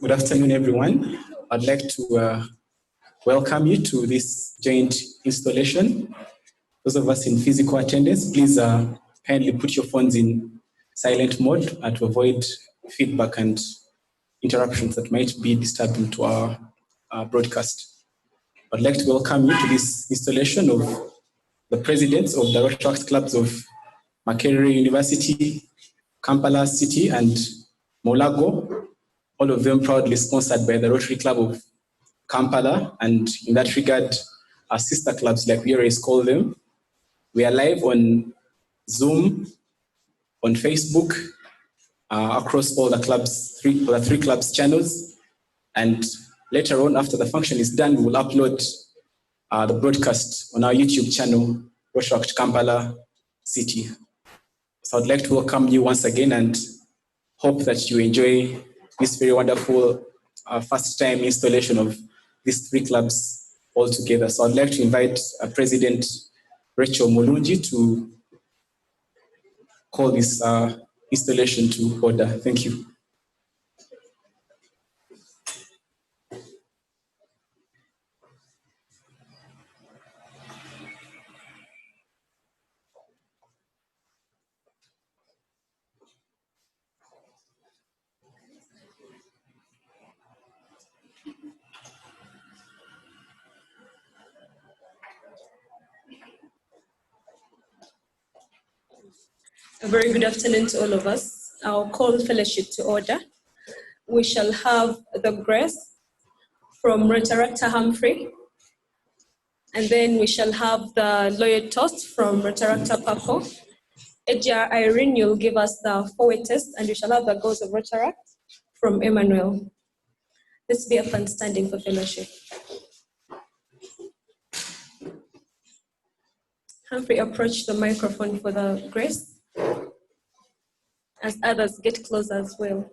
Good afternoon, everyone. I'd like to welcome you to this joint installation. Those of us in physical attendance, please kindly put your phones in silent mode to avoid feedback and interruptions that might be disturbing to our broadcast. I'd like to welcome you to this installation of the presidents of the Rotaract clubs of Makerere University, Kampala City, and Mulago, all of them proudly sponsored by the Rotary Club of Kampala, and in that regard, our sister clubs, like we always call them. We are live on Zoom, on Facebook, across all the clubs, the three clubs channels, and later on, after the function is done, we will upload the broadcast on our YouTube channel, Rotaract Kampala City. So I'd like to welcome you once again and hope that you enjoy this very wonderful first time installation of these three clubs all together. So I'd like to invite President Rachel Mulungi to call this installation to order. Thank you. A very good afternoon to all of us. I'll call fellowship to order. We shall have the grace from Rotaract Humphrey, and then we shall have the loyal toast from Rotaract Purple. AGR Irene, you'll give us the forward test, and we shall have the goals of Rotaract from Emmanuel. Let's be up and standing for fellowship. Humphrey, approach the microphone for the grace, as others get closer as well.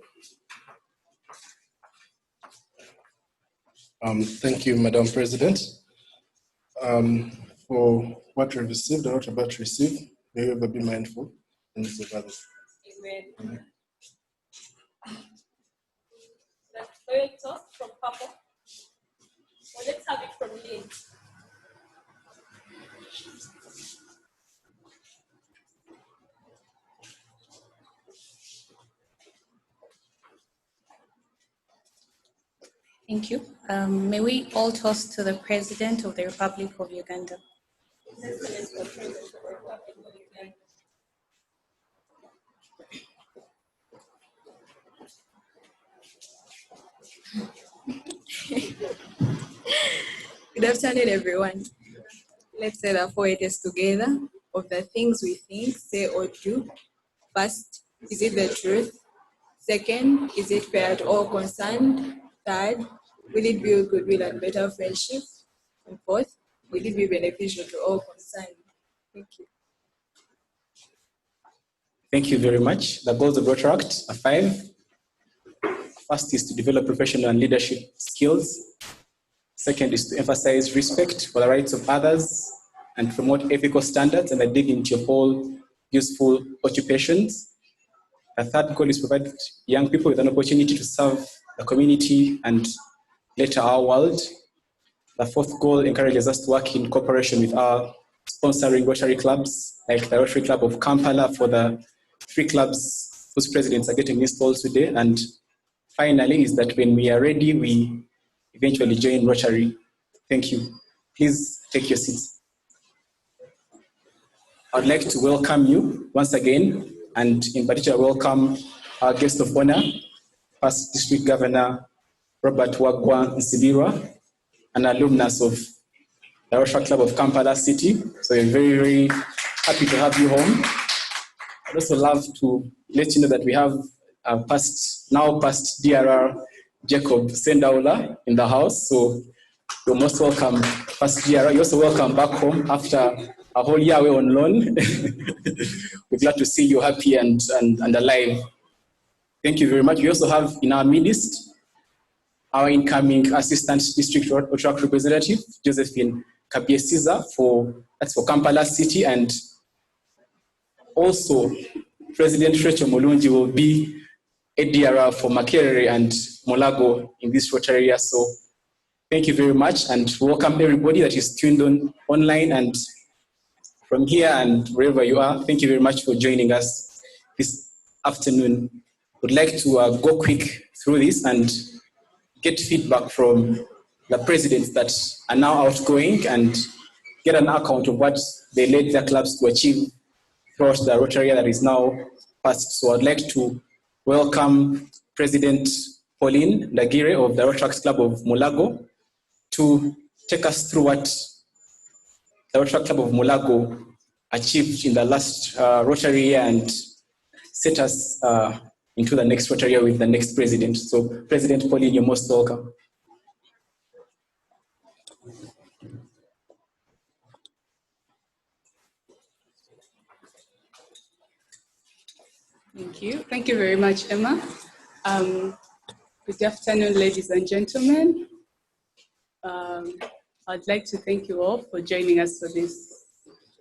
Thank you, Madam President. For what we received and what we're about to receive, may we ever be mindful in this of others. Amen. Let's loyal toast from Papa. Or let's have it from Lynn. Thank you. May we all toast to the President of the Republic of Uganda. Good afternoon, everyone. Let's say the four A's together of the things we think, say, or do. First, is it the truth? Second, is it fair to all concerned? Third, will it build goodwill and better friendship? And fourth, will it be beneficial to all concerned? Thank you. Thank you very much. The goals of Rotaract are 5. First is to develop professional and leadership skills. Second is to emphasize respect for the rights of others and promote ethical standards and dig into all useful occupations. The third goal is to provide young people with an opportunity to serve the community and later our world. The fourth goal encourages us to work in cooperation with our sponsoring Rotary clubs, like the Rotary Club of Kampala for the 3 clubs whose presidents are getting installed today. And finally is that when we are ready, we eventually join Rotary. Thank you. Please take your seats. I'd like to welcome you once again, and in particular welcome our guest of honor, Past District Governor Robert Wagwa Nsibirwa, an alumnus of the Rotaract Club of Kampala City. So we're very, very happy to have you home. I'd also love to let you know that we have past DRR Jacob Sendaula in the house. So you're most welcome, past DRR. You're also welcome back home after a whole year away on loan. We're glad to see you happy and alive. Thank you very much. We also have in our midst our incoming Assistant District Rotaract Representative, Josephine Kabiesiza, that's for Kampala City, and also President Rachel Mulungi will be ADRR for Makerere and Mulago in this Rotary area. So thank you very much, and welcome everybody that is tuned on online and from here and wherever you are. Thank you very much for joining us this afternoon. Would like to go quick through this and get feedback from the presidents that are now outgoing and get an account of what they led their clubs to achieve throughout the Rotary that is now passed. So I'd like to welcome President Pauline Ndagire of the Rotaract Club of Mulago to take us through what the Rotaract Club of Mulago achieved in the last Rotary year and set us into the next Rotary year with the next president. So President Pauline, you're most welcome. Thank you. Thank you very much, Emma. Good afternoon, ladies and gentlemen. I'd like to thank you all for joining us for this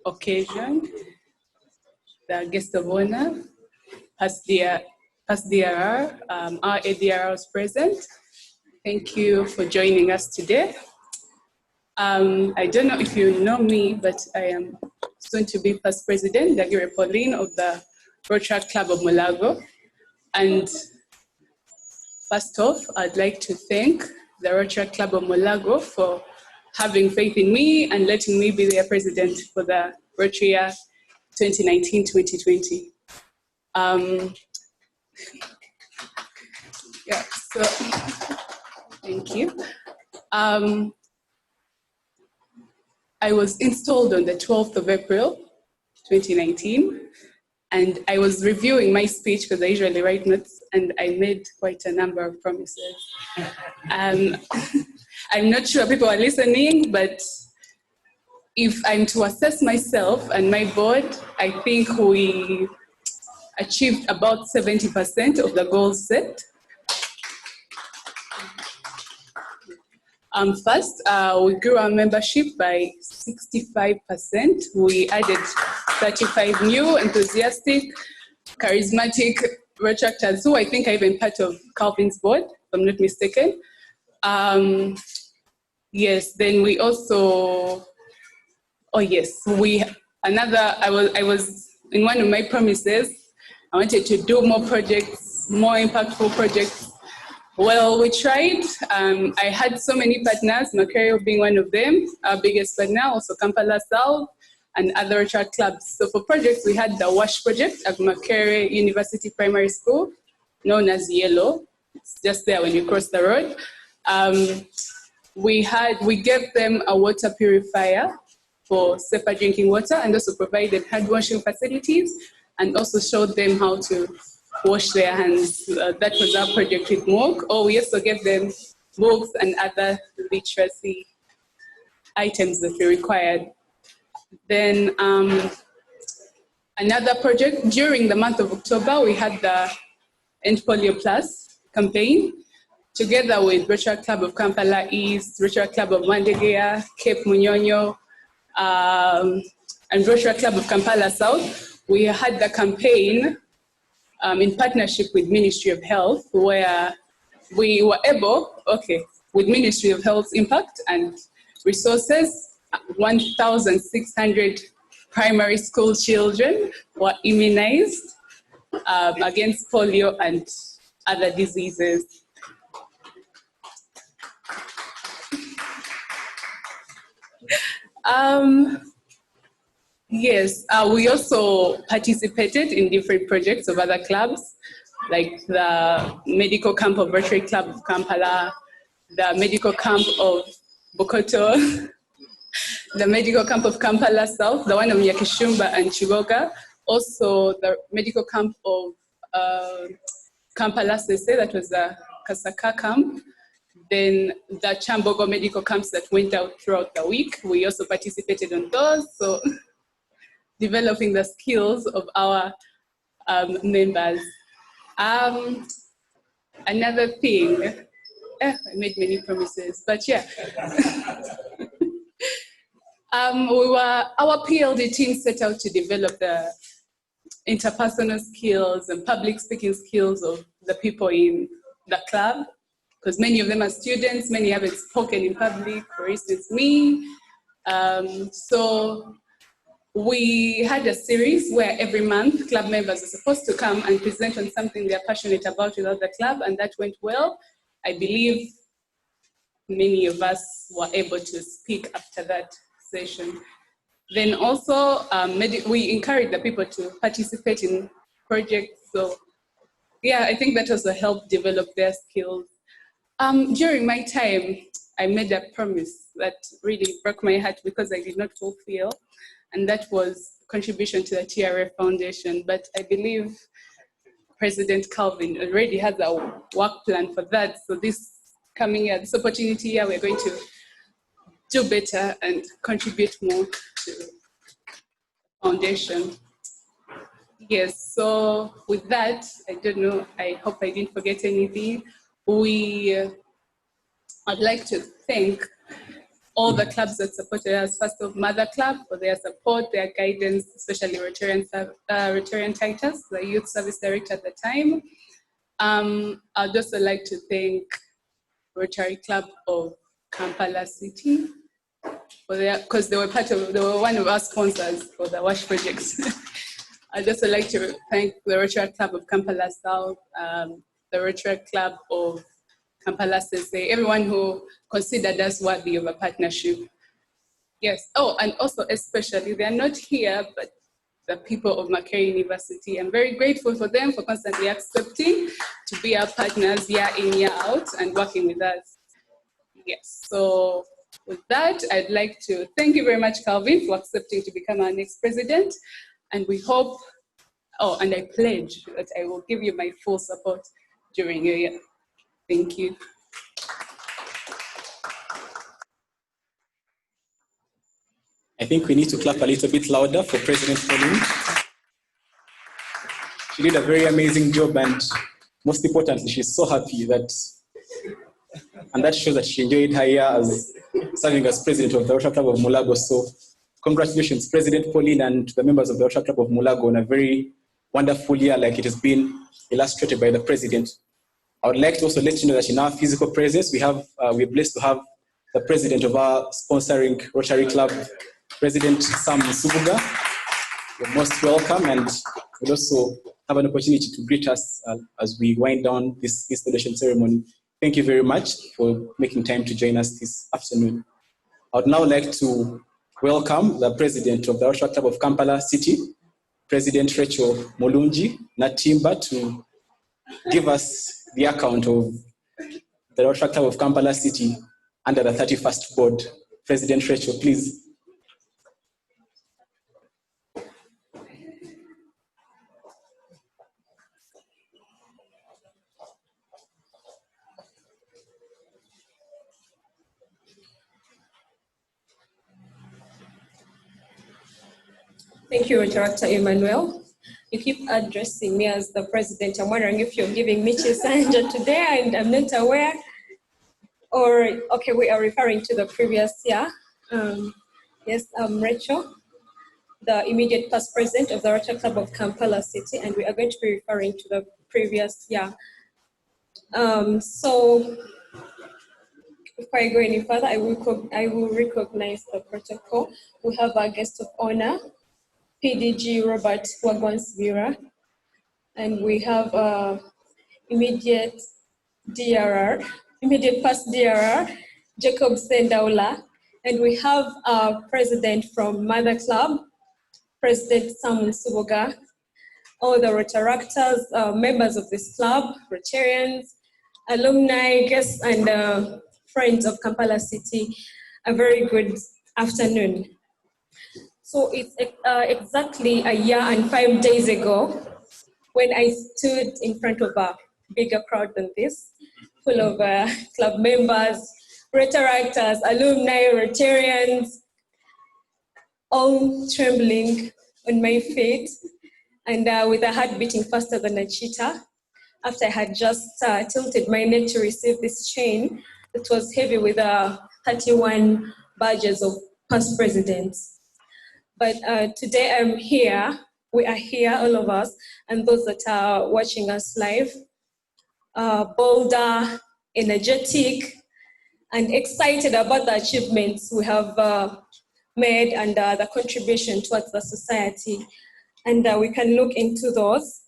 occasion. The guest of honor, past DRR, our ADRR was present. Thank you for joining us today. I don't know if you know me, but I am soon to be past president, Ndagire Pauline of the Rotaract Club of Mulago. And first off, I'd like to thank the Rotaract Club of Mulago for having faith in me and letting me be their president for the Rotary year 2019-2020. Yeah, so thank you. I was installed on the 12th of April, 2019. And I was reviewing my speech because I usually write notes, and I made quite a number of promises. I'm not sure people are listening, but if I'm to assess myself and my board, I think we achieved about 70% of the goals set. First, we grew our membership by 65%. We added 35 new, enthusiastic, charismatic Rotaractors who I think are even part of Calvin's board, if I'm not mistaken. Yes, then we also, I was in one of my promises, I wanted to do more projects, more impactful projects. Well, we tried. I had so many partners, Makerere being one of them, our biggest partner, also Kampala South, and other Rotaract clubs. So for projects, we had the WASH project at Makerere University Primary School, known as Yellow. It's just there when you cross the road. We gave them a water purifier for safer drinking water, and also provided hand washing facilities, and also showed them how to wash their hands. That was our project with MOOC. We also gave them books and other literacy items that we required. Then another project, during the month of October, we had the End Polio Plus campaign, together with Rotaract Club of Kampala East, Rotaract Club of Mandegea, Cape Munyonyo, and Rotaract Club of Kampala South. We had the campaign in partnership with Ministry of Health, where we were able, with Ministry of Health's impact and resources, 1,600 primary school children were immunized against polio and other diseases. Yes, we also participated in different projects of other clubs, like the medical camp of Rotary Club of Kampala, the medical camp of Bokoto, the medical camp of Kampala South, the one of Nyakishumba and Chigoga, also the medical camp of Kampala Sese, that was the KASAKYA camp. Then the Chambogo medical camps that went out throughout the week, we also participated on those. So developing the skills of our members. Another thing, I made many promises, but yeah. Our PLD team set out to develop the interpersonal skills and public speaking skills of the people in the club, because many of them are students, many haven't spoken in public, for instance, me. So we had a series where every month club members are supposed to come and present on something they're passionate about without the club, and that went well. I believe many of us were able to speak after that session. Then also, we encourage the people to participate in projects. So yeah, I think that also helped develop their skills. During my time, I made a promise that really broke my heart because I did not fulfill, and that was contribution to the TRF Foundation. But I believe President Calvin already has a work plan for that. So this coming year, this opportunity here, we're going to do better and contribute more to the foundation. Yes, so with that, I don't know, I hope I didn't forget anything. I'd like to thank all the clubs that supported us. First of Mother Club for their support, their guidance, especially Rotarian Titus, the Youth Service Director at the time. I'd also like to thank Rotary Club of Kampala City for their, because they were one of our sponsors for the WASH projects. I'd also like to thank the Rotary Club of Kampala South, the Rotary Club of Kampala Sese, everyone who considered us worthy of a partnership. Yes, oh, and also especially, they are not here, but the people of Makerere University. I'm very grateful for them for constantly accepting to be our partners year in, year out, and working with us. Yes, so with that, I'd like to thank you very much, Calvin, for accepting to become our next president. And we hope, oh, and I pledge that I will give you my full support during your year. Thank you. I think we need to clap a little bit louder for President Pauline. She did a very amazing job, and most importantly, she's so happy that, and that shows that she enjoyed her year as serving as president of the Rotary Club of Mulago. So congratulations, President Pauline, and the members of the Rotary Club of Mulago on a very wonderful year, like it has been illustrated by the president. I would like to also let you know that in our physical presence, we're blessed to have the president of our sponsoring Rotary Club, President Sam Subuga. You're most welcome, and we'll also have an opportunity to greet us as we wind down this installation ceremony. Thank you very much for making time to join us this afternoon. I would now like to welcome the president of the Rotary Club of Kampala City, President Rachel Mulungi-IMMEDIATE, to give us the account of the Rotary Club of Kampala City under the 31st board. President Rachel, please. Thank you, Director Emmanuel. You keep addressing me as the president. I'm wondering if you're giving me Chisanja today and I'm not aware. Or, okay, we are referring to the previous year. Yes, I'm Rachel, the immediate past president of the Rotary Club of Kampala City, and we are going to be referring to the previous year. So, before I go any further, I will recognize the protocol. We have our guest of honor, PDG Robert Wagwansibira, and we have immediate past DRR, Jacob Sendaula, and we have our president from Mother Club, President Samuel Suboga, all the Rotaractors, members of this club, Rotarians, alumni, guests, and friends of Kampala City. A very good afternoon. So it's exactly a year and 5 days ago when I stood in front of a bigger crowd than this, full of club members, Rotaractors, alumni, Rotarians, all trembling on my feet and with a heart beating faster than a cheetah, after I had just tilted my neck to receive this chain that was heavy with 31 badges of past presidents. But today I'm here, we are here, all of us, and those that are watching us live, bolder, energetic, and excited about the achievements we have made and the contribution towards the society. And we can look into those.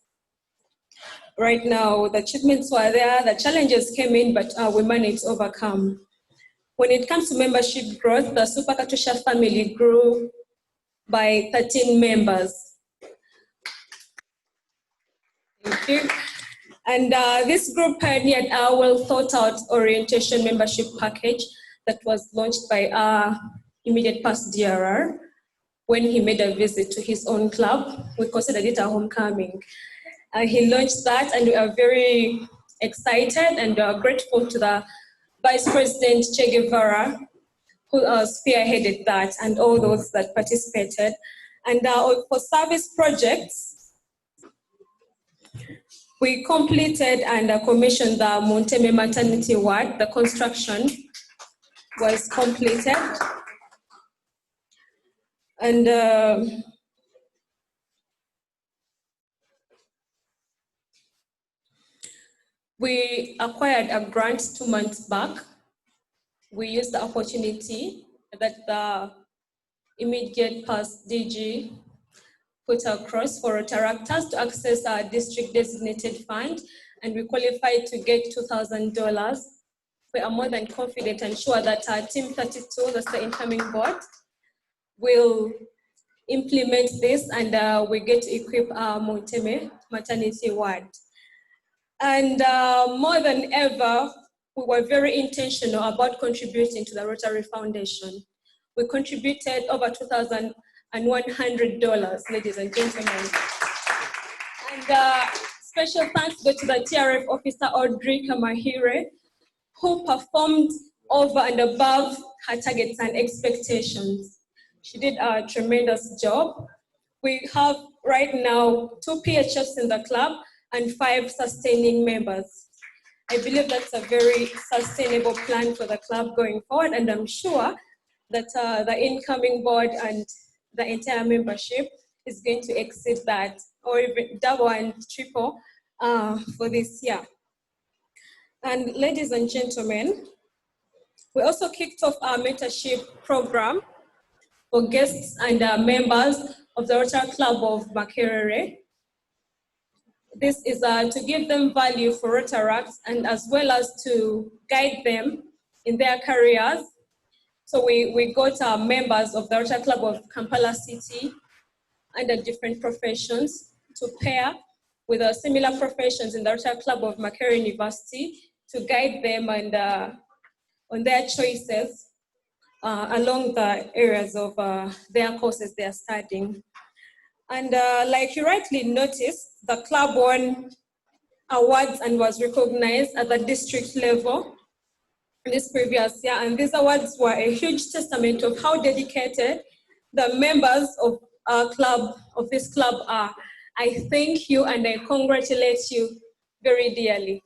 Right now, the achievements were there, the challenges came in, but we managed to overcome. When it comes to membership growth, the Super Katusha family grew by 13 members. Thank you. And this group pioneered a well thought out orientation membership package that was launched by our immediate past DRR when he made a visit to his own club. We considered it a homecoming. He launched that, and we are very excited and grateful to the Vice President CHEGUEVARA, who spearheaded that, and all those that participated. And for service projects, we completed and commissioned the Monteme maternity ward. The construction was completed. And we acquired a grant 2 months back. We used the opportunity that the immediate past DG put across for Rotaractors to access our district designated fund, and we qualified to get $2,000. We are more than confident and sure that our Team 32, that's the incoming board, will implement this, and we get to equip our Monteme maternity ward. And more than ever, we were very intentional about contributing to the Rotary Foundation. We contributed over $2,100, ladies and gentlemen. And special thanks go to the TRF officer, Audrey Kamahire, who performed over and above her targets and expectations. She did a tremendous job. We have right now 2 PHFs in the club and 5 sustaining members. I believe that's a very sustainable plan for the club going forward, and I'm sure that the incoming board and the entire membership is going to exceed that, or even double and triple for this year. And ladies and gentlemen, we also kicked off our mentorship program for guests and members of the Rotary Club of Makerere. This is to give them value for Rotaract and as well as to guide them in their careers. So we got members of the Rotary Club of Kampala City under different professions to pair with similar professions in the Rotary Club of Makerere University to guide them and on their choices along the areas of their courses they are studying. And like you rightly noticed, the club won awards and was recognized at the district level this previous year. And these awards were a huge testament of how dedicated the members of our club, of this club are. I thank you and I congratulate you very dearly.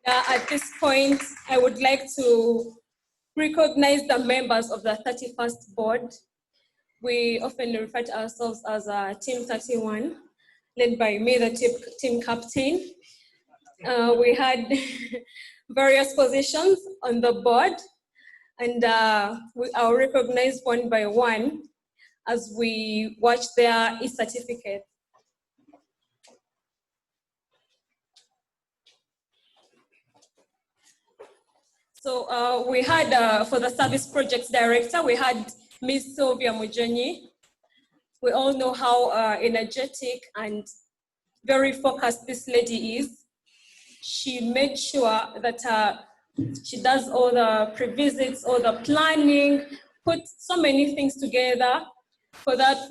At this point, I would like to recognize the members of the 31st board. We often refer to ourselves as Team 31, led by me, the team captain. We had various positions on the board, and I'll recognize one by one as we watch their e-certificate. So we had, for the service projects director, we had Ms. Sylvia Mugenyi. We all know how energetic and very focused this lady is. She made sure that she does all the pre-visits, all the planning, put so many things together for that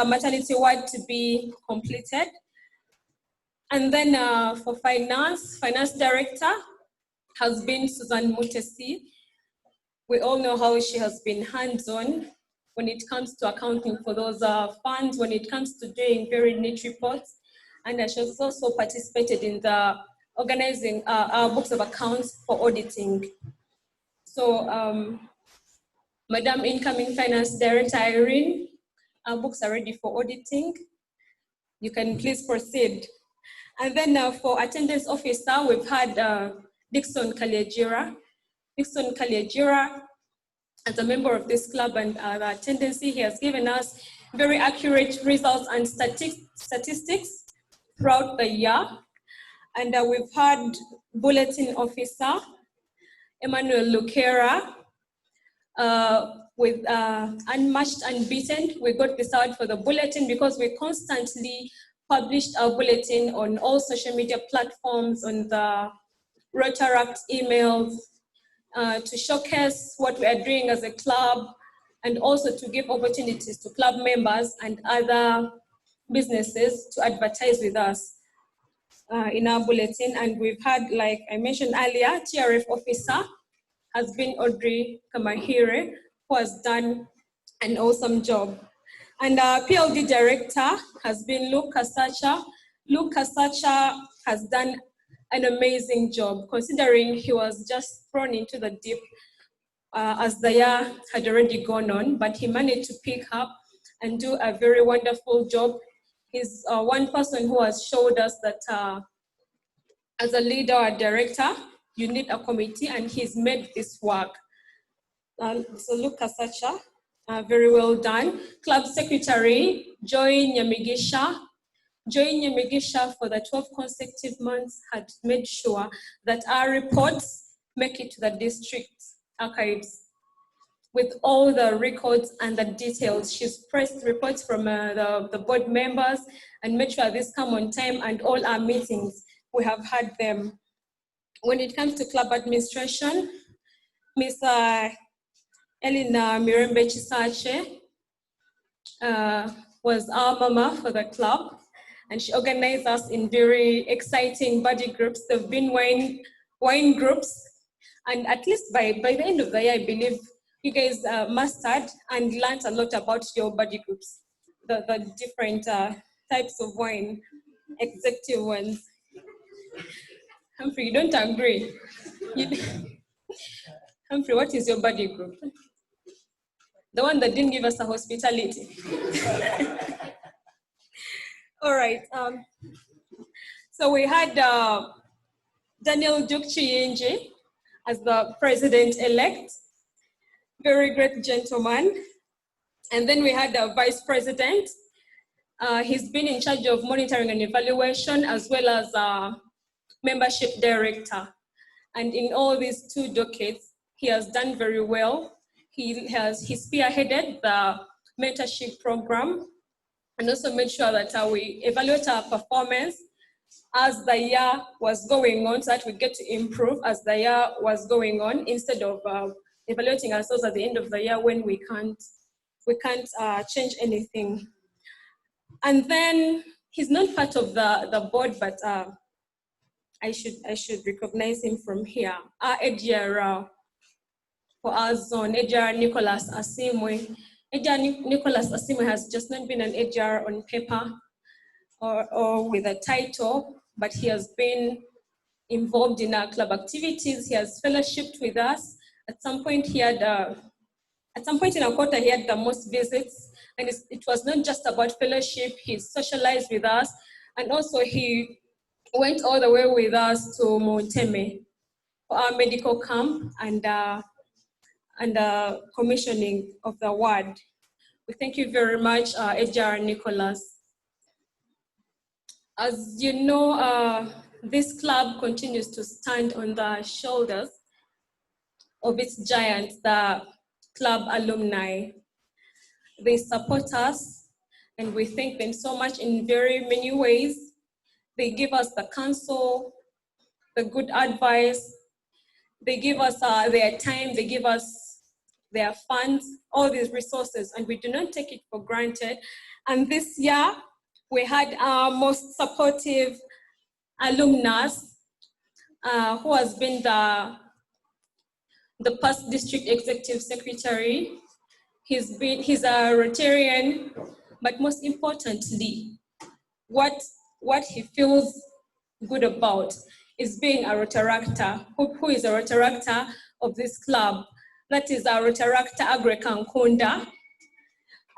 maternity ward to be completed. And then for finance director has been Susan Mutesi. We all know how she has been hands-on when it comes to accounting for those funds, when it comes to doing very neat reports. And she has also participated in the organizing our books of accounts for auditing. So, Madam Incoming Finance Director Irene, our books are ready for auditing. You can please proceed. And then for attendance officer, we've had Dixon Kalejira. Dixon Kalejira, as a member of this club and the attendance, he has given us very accurate results and statistics throughout the year. And we've had bulletin officer, Emmanuel Lucera, with Unmatched Unbeaten. We got this out for the bulletin because we constantly published our bulletin on all social media platforms, on the Rotaract emails, to showcase what we are doing as a club, and also to give opportunities to club members and other businesses to advertise with us in our bulletin. And we've had, like I mentioned earlier, TRF officer has been Audrey Kamahire, who has done an awesome job. And our PLD director has been Luke Kasacha. Luke Kasacha has done an amazing job, considering he was just thrown into the deep as the year had already gone on, but he managed to pick up and do a very wonderful job. He's one person who has showed us that as a leader or director, you need a committee, and he's made this work. So Luke Kasacha, very well done. Club secretary, Joy Nyamigisha. Joy Nyamigisha, for the 12 consecutive months, had made sure that our reports make it to the district archives with all the records and the details. She's pressed reports from the board members and made sure this come on time, and all our meetings, we have had them. When it comes to club administration, Ms. Elena Mirembe Chisache was our mama for the club, and she organized us in very exciting buddy groups. There have been wine groups, and at least by the end of the year, I believe you guys mastered and learned a lot about your buddy groups, the different types of wine, executive ones. Humphrey, you don't agree? Humphrey, what is your buddy group? The one that didn't give us a hospitality. All right. So we had Daniel Duk-Chiyingi as the president-elect. Very great gentleman. And then we had a vice president. He's been in charge of monitoring and evaluation, as well as membership director. And in all these 2 decades, he has done very well. He spearheaded the mentorship program, and also made sure that we evaluate our performance as the year was going on, so that we get to improve as the year was going on, instead of evaluating ourselves at the end of the year when we can't change anything. And then he's not part of the board, but I should recognize him from here. Our ADR for our zone, ADR Nicholas Asimwe. ADR Nicholas Asimwe has just not been an ADR on paper or with a title, but he has been involved in our club activities. He has fellowshipped with us. At some point in our quarter, he had the most visits, and it was not just about fellowship. He socialized with us, and also he went all the way with us to Monteme for our medical camp and commissioning of the ward. We thank you very much, AJR Nicholas. As you know, this club continues to stand on the shoulders of its giants, the club alumni. They support us, and we thank them so much in very many ways. They give us the counsel, the good advice. They give us their time, they give us their funds, all these resources, and we do not take it for granted. And this year, we had our most supportive alumnus, who has been the past district executive secretary. He's a Rotarian, but most importantly, what he feels good about is being a Rotaractor. Who is a Rotaractor of this club? That is our Rotaractor Agre Kankunda.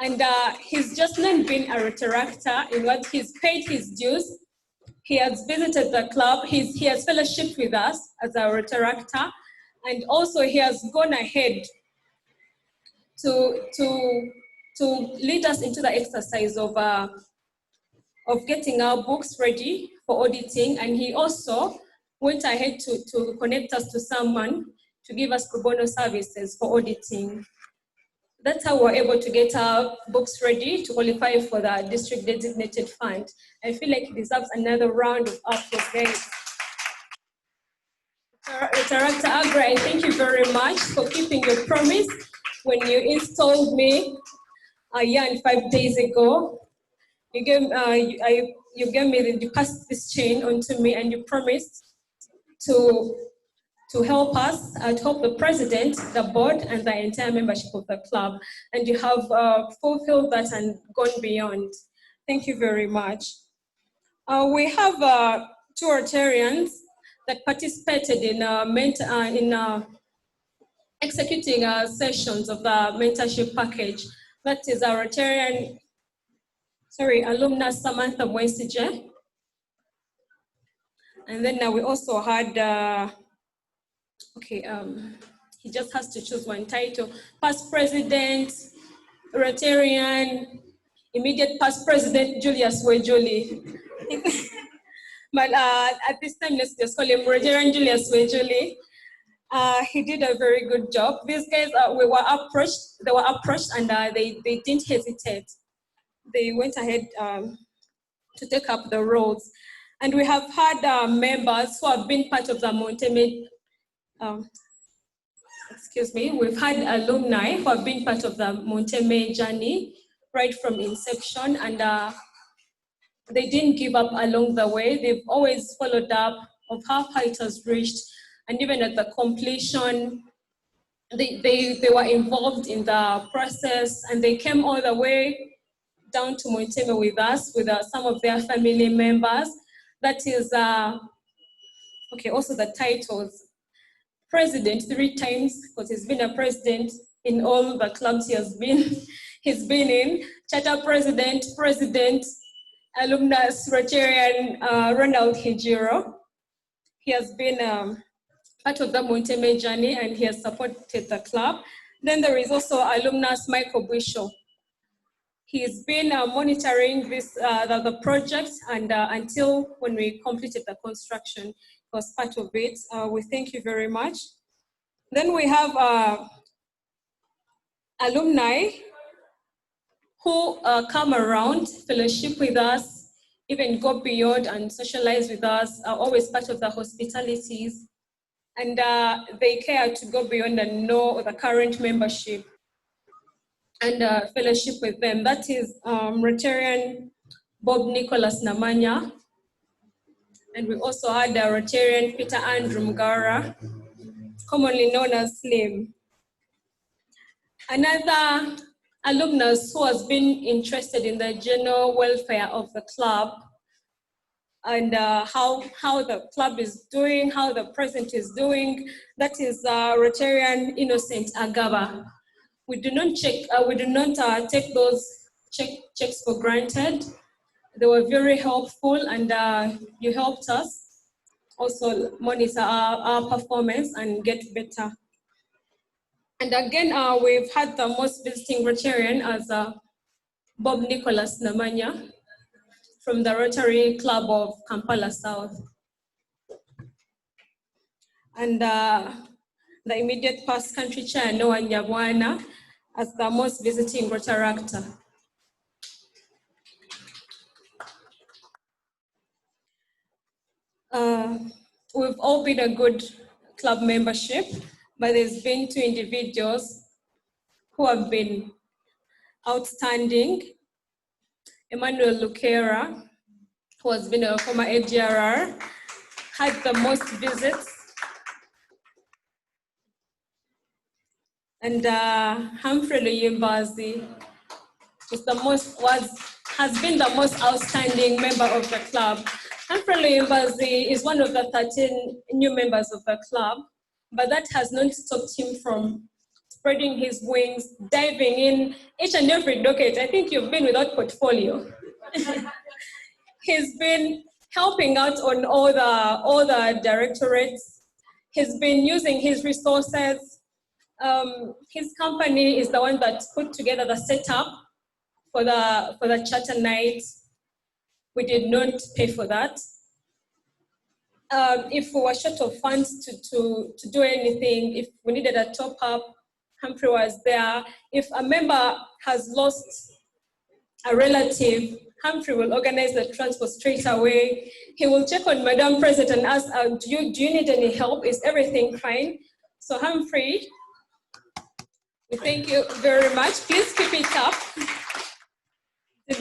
And he's just not been a Rotaractor in what he's paid his dues. He has visited the club. He has fellowshiped with us as a Rotaractor, and also he has gone ahead to lead us into the exercise of getting our books ready for auditing. And he also went ahead to connect us to someone to give us pro bono services for auditing. That's how we're able to get our books ready to qualify for the district designated fund. I feel like it deserves another round of applause, guys. Director Agra, I thank you very much for keeping your promise when you installed me a year and 5 days ago. You gave me you passed this chain onto me, and you promised to help us, to help the president, the board, and the entire membership of the club. And you have fulfilled that and gone beyond. Thank you very much. We have 2 Rotarians that participated in executing sessions of the mentorship package. That is our Rotarian, alumna Samantha Mwesije. And then we also had, he just has to choose one title. Past President, Rotarian, immediate past President Julius Wejuli. But at this time, let's just call him Rotarian Julius Wejuli. He did a very good job. These guys, they were approached and they didn't hesitate. They went ahead to take up the roles. And we have had members who have been part of the we've had alumni who have been part of the Monteme journey right from inception, and they didn't give up along the way. They've always followed up of how far it has reached, and even at the completion, they were involved in the process, and they came all the way down to Monteme with us, with some of their family members. That is, also the titles. President 3 times, because he's been a president in all the clubs he's been in. Charter President, Alumnus Rotarian Ronald Hijiro. He has been part of the Monteme journey, and he has supported the club. Then there is also Alumnus Michael Bwisho. He's been monitoring this, the project, and until when we completed the construction, was part of it. We thank you very much. Then we have alumni who come around, fellowship with us, even go beyond and socialize with us, are always part of the hospitalities, and they care to go beyond and know the current membership and fellowship with them. That is Rotarian Bob Nicholas Namanya. And we also had Rotarian Peter Andrew Mgara, commonly known as Slim. Another alumnus who has been interested in the general welfare of the club and how the club is doing, how the president is doing, that is Rotarian Innocent Agaba. We do not take those checks for granted. They were very helpful, and you helped us also monitor our performance and get better. And again, we've had the most visiting Rotarian as Bob Nicholas Namanya from the Rotary Club of Kampala South. And the immediate past country chair, Noah Nyabwana, as the most visiting Rotaractor. We've all been a good club membership, but there's been 2 individuals who have been outstanding. Emmanuel Lukera, who has been a former AGRR, had the most visits. And Humphrey Luyimbazi has been the most outstanding member of the club. Humphrey Luyimbazi is one of the 13 new members of the club, but that has not stopped him from spreading his wings, diving in each and every docket. I think you've been without portfolio. He's been helping out on all the directorates. He's been using his resources. His company is the one that put together the setup for the charter night. We did not pay for that. If we were short of funds to do anything, if we needed a top up, Humphrey was there. If a member has lost a relative, Humphrey will organize the transport straight away. He will check on Madam President and ask, do you need any help? Is everything fine? So Humphrey, we thank you very much. Please keep it up.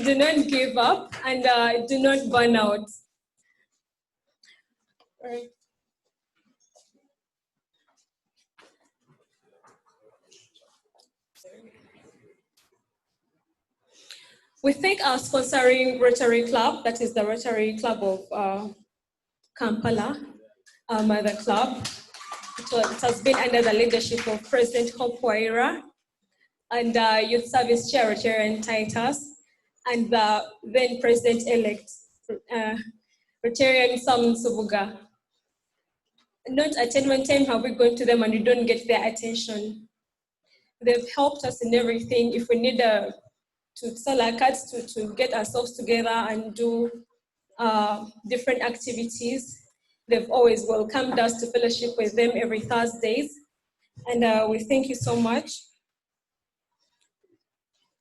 Do not give up and do not burn out. All right. We thank our sponsoring Rotary Club, that is the Rotary Club of Kampala, our mother club. It has been under the leadership of President Hope Waira and Youth Service Chair Rotarian Titus and the then President-elect Rotarian Sam Subuga. Not at any one time have we gone to them and we don't get their attention. They've helped us in everything. If we need to sell our cards, to get ourselves together and do different activities. They've always welcomed us to fellowship with them every Thursdays. And we thank you so much.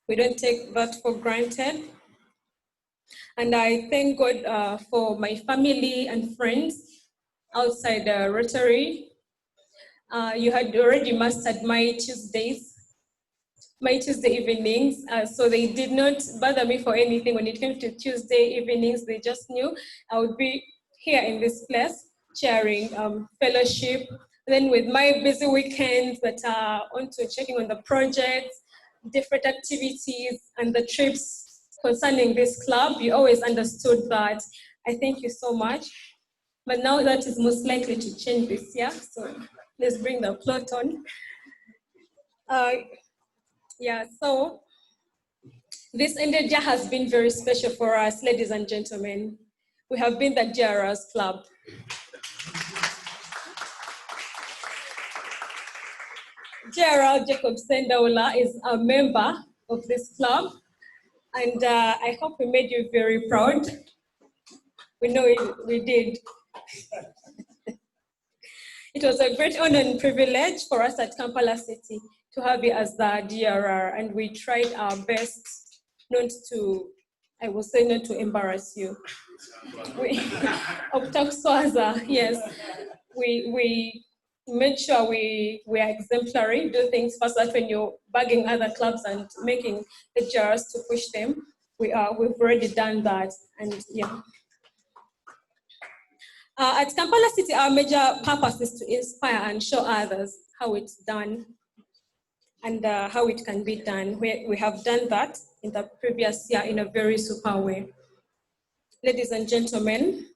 We don't take that for granted. And I thank God for my family and friends outside Rotary. You had already mastered my Tuesday evenings, so they did not bother me for anything. When it came to Tuesday evenings, they just knew I would be here in this place, sharing fellowship. Then with my busy weekends that are onto checking on the projects, different activities, and the trips concerning this club, you always understood that. I thank you so much. But now that is most likely to change this year, so let's bring the plot on. Yeah, so this ended year has been very special for us, ladies and gentlemen. We have been the GRS Club. GRL Jacob Sendaula is a member of this club, and I hope we made you very proud. We know we did. It was a great honor and privilege for us at Kampala City to have you as the DRR, and we tried our best not to, I will say, not to embarrass you. Yes, we made sure we are exemplary, do things fast, that when you're bugging other clubs and making the DRRs to push them, we've already done that, and yeah. At Kampala City, our major purpose is to inspire and show others how it's done and how it can be done. We have done that in the previous year in a very super way. Ladies and gentlemen,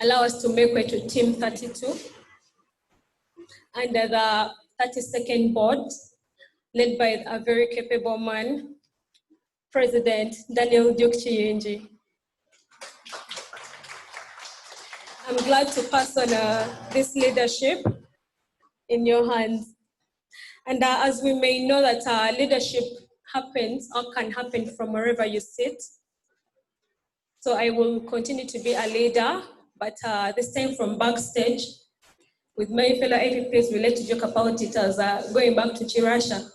allow us to make way to Team 32 under the 32nd board, led by a very capable man, President Daniel Duke Kiyingi. I'm glad to pass on this leadership in your hands. And as we may know that leadership happens or can happen from wherever you sit. So I will continue to be a leader, but this time from backstage with my fellow APPs. We like to joke about it as going back to Chirasha.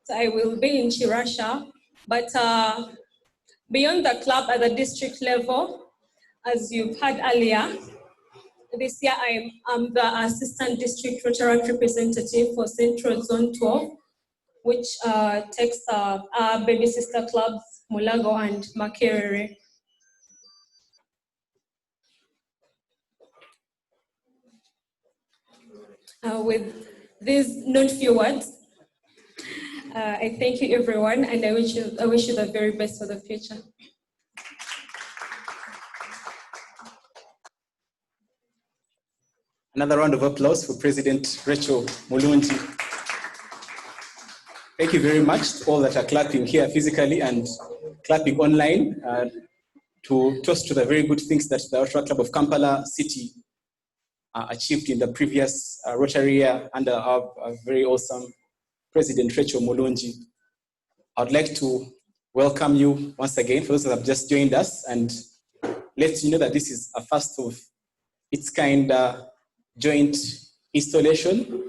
So I will be in Chirasha, but beyond the club at the district level, as you've heard earlier, this year I'm the Assistant District Rotaract Representative for Central Zone 12, which takes our baby sister clubs, Mulago and Makerere. With these not few words, I thank you everyone, and I wish you the very best for the future. Another round of applause for President Rachel Mulungi. Thank you very much to all that are clapping here physically and clapping online. to toast to the very good things that the Rotaract Club of Kampala City achieved in the previous Rotary year under our very awesome President Rachel Mulungi. I'd like to welcome you once again for those that have just joined us and let you know that this is a first of its kind joint installation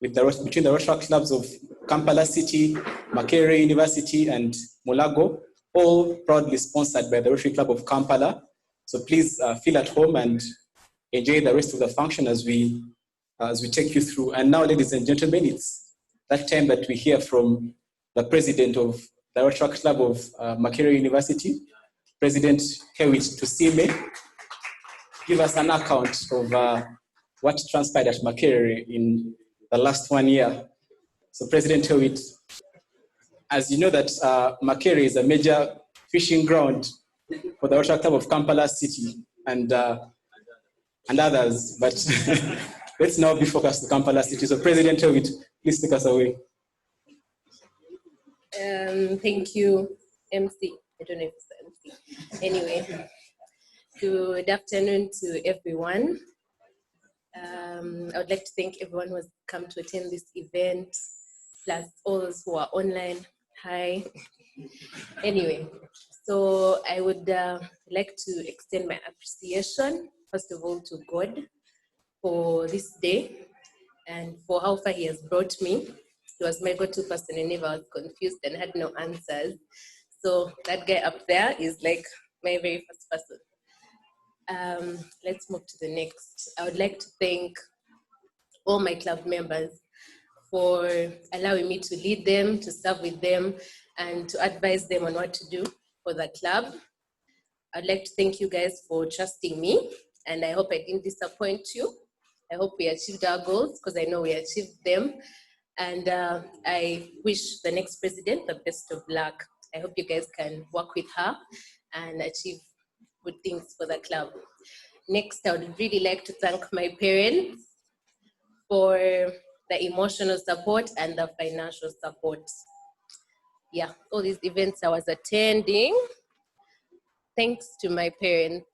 with between the Rotaract Clubs of Kampala City, Makerere University, and Mulago, all proudly sponsored by the Rotary Club of Kampala. So please feel at home and enjoy the rest of the function as we take you through. And now, ladies and gentlemen, it's that time that we hear from the president of the Rotaract Club of Makerere University, President Hewitt Tusime, give us an account of what transpired at Makerere in the last 1 year. So President Hewitt, as you know that Makerere is a major fishing ground for the Rotaract Club of Kampala City and others, but let's now be focused on Kampala City. So President Hewitt, please take us away. Thank you, MC. I don't know if it's the MC. Anyway, good afternoon to everyone. I would like to thank everyone who has come to attend this event, plus all those who are online. Hi. Anyway, so I would like to extend my appreciation, first of all, to God for this day and for how far He has brought me. He was my go-to person whenever I was confused and had no answers. So that guy up there is like my very first person. Let's move to the next. I would like to thank all my club members for allowing me to lead them, to serve with them, and to advise them on what to do for the club. I'd like to thank you guys for trusting me, and I hope I didn't disappoint you. I hope we achieved our goals, because I know we achieved them. And I wish the next president the best of luck. I hope you guys can work with her and achieve good things for the club. Next, I would really like to thank my parents for the emotional support and the financial support. Yeah, all these events I was attending, thanks to my parents.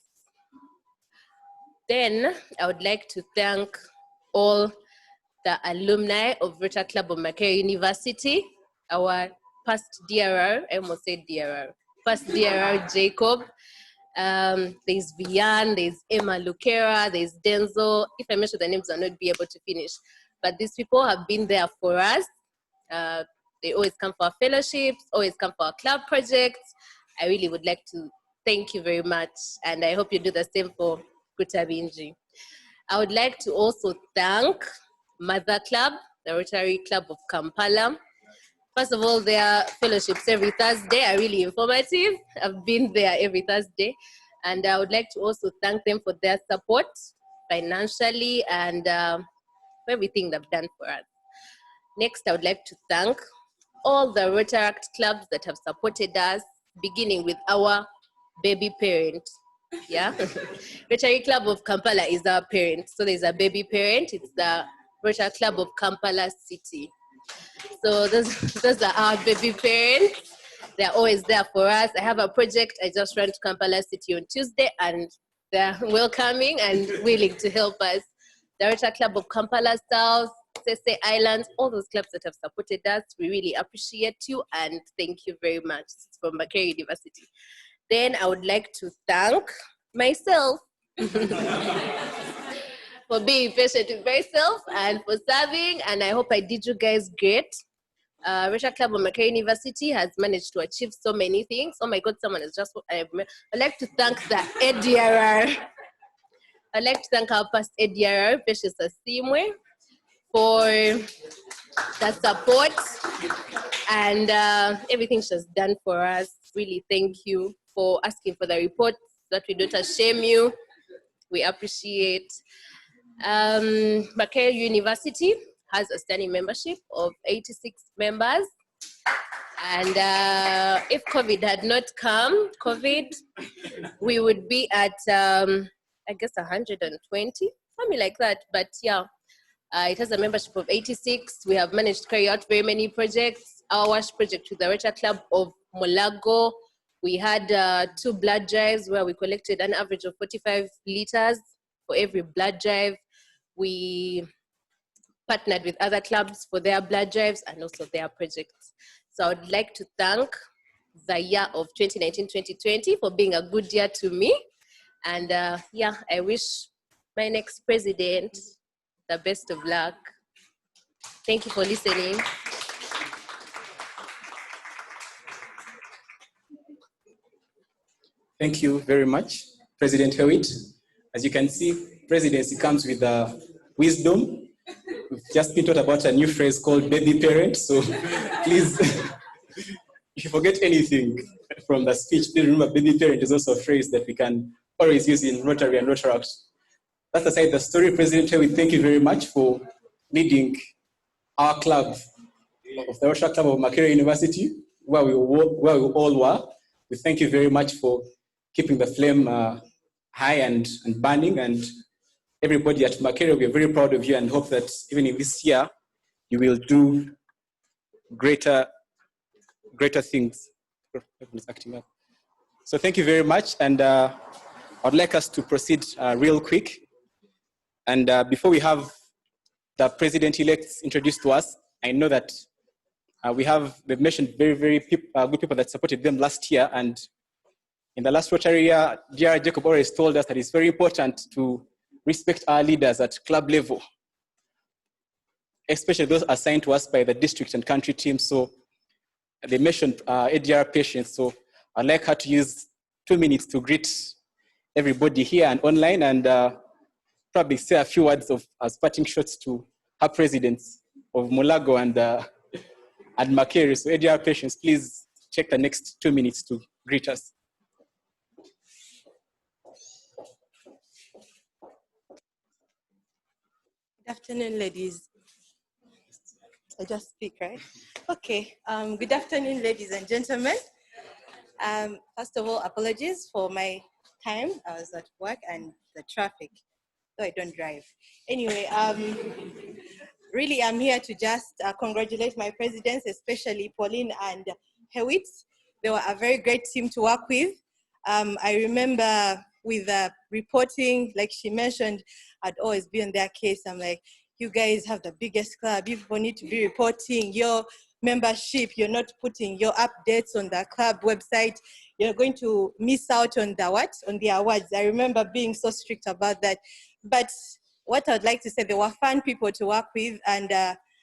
Then I would like to thank all the alumni of Rotary Club of Makerere University, our past DRR, I almost said DRR, past DRR Jacob. There's Vian, there's Emma Lukera, there's Denzel. If I mention the names, I'll not be able to finish. But these people have been there for us. They always come for our fellowships, always come for our club projects. I really would like to thank you very much. And I hope you do the same for Kutabinji. I would like to also thank Mother Club, the Rotary Club of Kampala. First of all, their fellowships every Thursday are really informative. I've been there every Thursday. And I would like to also thank them for their support financially and for everything they've done for us. Next, I would like to thank all the Rotaract clubs that have supported us, beginning with our baby parent. Yeah, Rotary Club of Kampala is our parent. So there's a baby parent, it's the Rotary Club of Kampala City. So those are our baby parents. They're always there for us. I have a project I just ran to Kampala City on Tuesday, and they're welcoming and willing to help us. The Rotary Club of Kampala South, Sese Islands, all those clubs that have supported us, we really appreciate you and thank you very much. It's from Makerere University. Then I would like to thank myself for being patient with myself and for serving, and I hope I did you guys great. Rotary Club of Makerere University has managed to achieve so many things. Oh my God, someone has just, I'd like to thank the ADRR. I'd like to thank our past ADRR, Precious Asimwe, for the support and everything she's done for us. Really thank you for asking for the report that we don't shame you. We appreciate. Makerere University has a standing membership of 86 members. And if COVID had not come, we would be at, I guess, 120, something like that. But yeah, it has a membership of 86. We have managed to carry out very many projects. Our WASH project with the Rotary Club of Mulago We had 2 blood drives where we collected an average of 45 liters for every blood drive. We partnered with other clubs for their blood drives and also their projects. So I would like to thank the year of 2019-2020 for being a good year to me. And yeah, I wish my next president the best of luck. Thank you for listening. Thank you very much, President Hewitt. As you can see, presidency comes with wisdom. We've just been taught about a new phrase called baby parent. So please, if you forget anything from the speech, please remember baby parent is also a phrase that we can always use in Rotary and Rotaract. That's aside the story. President Hewitt, thank you very much for leading our club of the Rotaract Club of Makerere University, where we all were. We thank you very much for keeping the flame high and burning. And everybody at Makerere, we are very proud of you and hope that even in this year, you will do greater things. Acting up. So thank you very much. And I'd like us to proceed real quick. And before we have the president-elect introduced to us, I know that they've mentioned very, very good people that supported them last year. And in the last Rotary year, Dr. Jacob always told us that it's very important to respect our leaders at club level, especially those assigned to us by the district and country teams. So they mentioned ADR patients. So I'd like her to use 2 minutes to greet everybody here and online and probably say a few words of parting shots to her presidents of Mulago and Makerere. So ADR patients, please take the next 2 minutes to greet us. Good afternoon, ladies. I just speak, right? Okay. Good afternoon, ladies and gentlemen. First of all, apologies for my time. I was at work and the traffic, so I don't drive. Anyway, really, I'm here to just congratulate my presidents, especially Pauline and Hewitt. They were a very great team to work with. I remember with reporting, like she mentioned, I'd always be on their case. I'm like, you guys have the biggest club. You people need to be reporting your membership. You're not putting your updates on the club website. You're going to miss out on the what? On the awards. I remember being so strict about that. But what I'd like to say, they were fun people to work with. And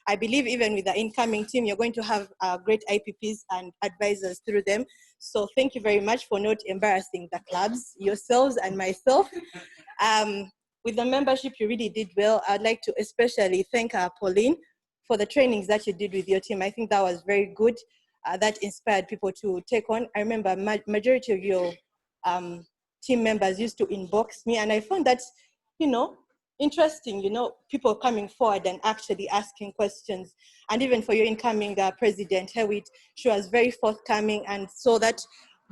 I believe even with the incoming team, you're going to have great IPPs and advisors through them. So thank you very much for not embarrassing the clubs, yourselves and myself. With the membership, you really did well. I'd like to especially thank Pauline for the trainings that you did with your team. I think that was very good. That inspired people to take on. I remember majority of your team members used to inbox me, and I found that, interesting, people coming forward and actually asking questions. And even for your incoming president, Hewitt, she was very forthcoming. And so that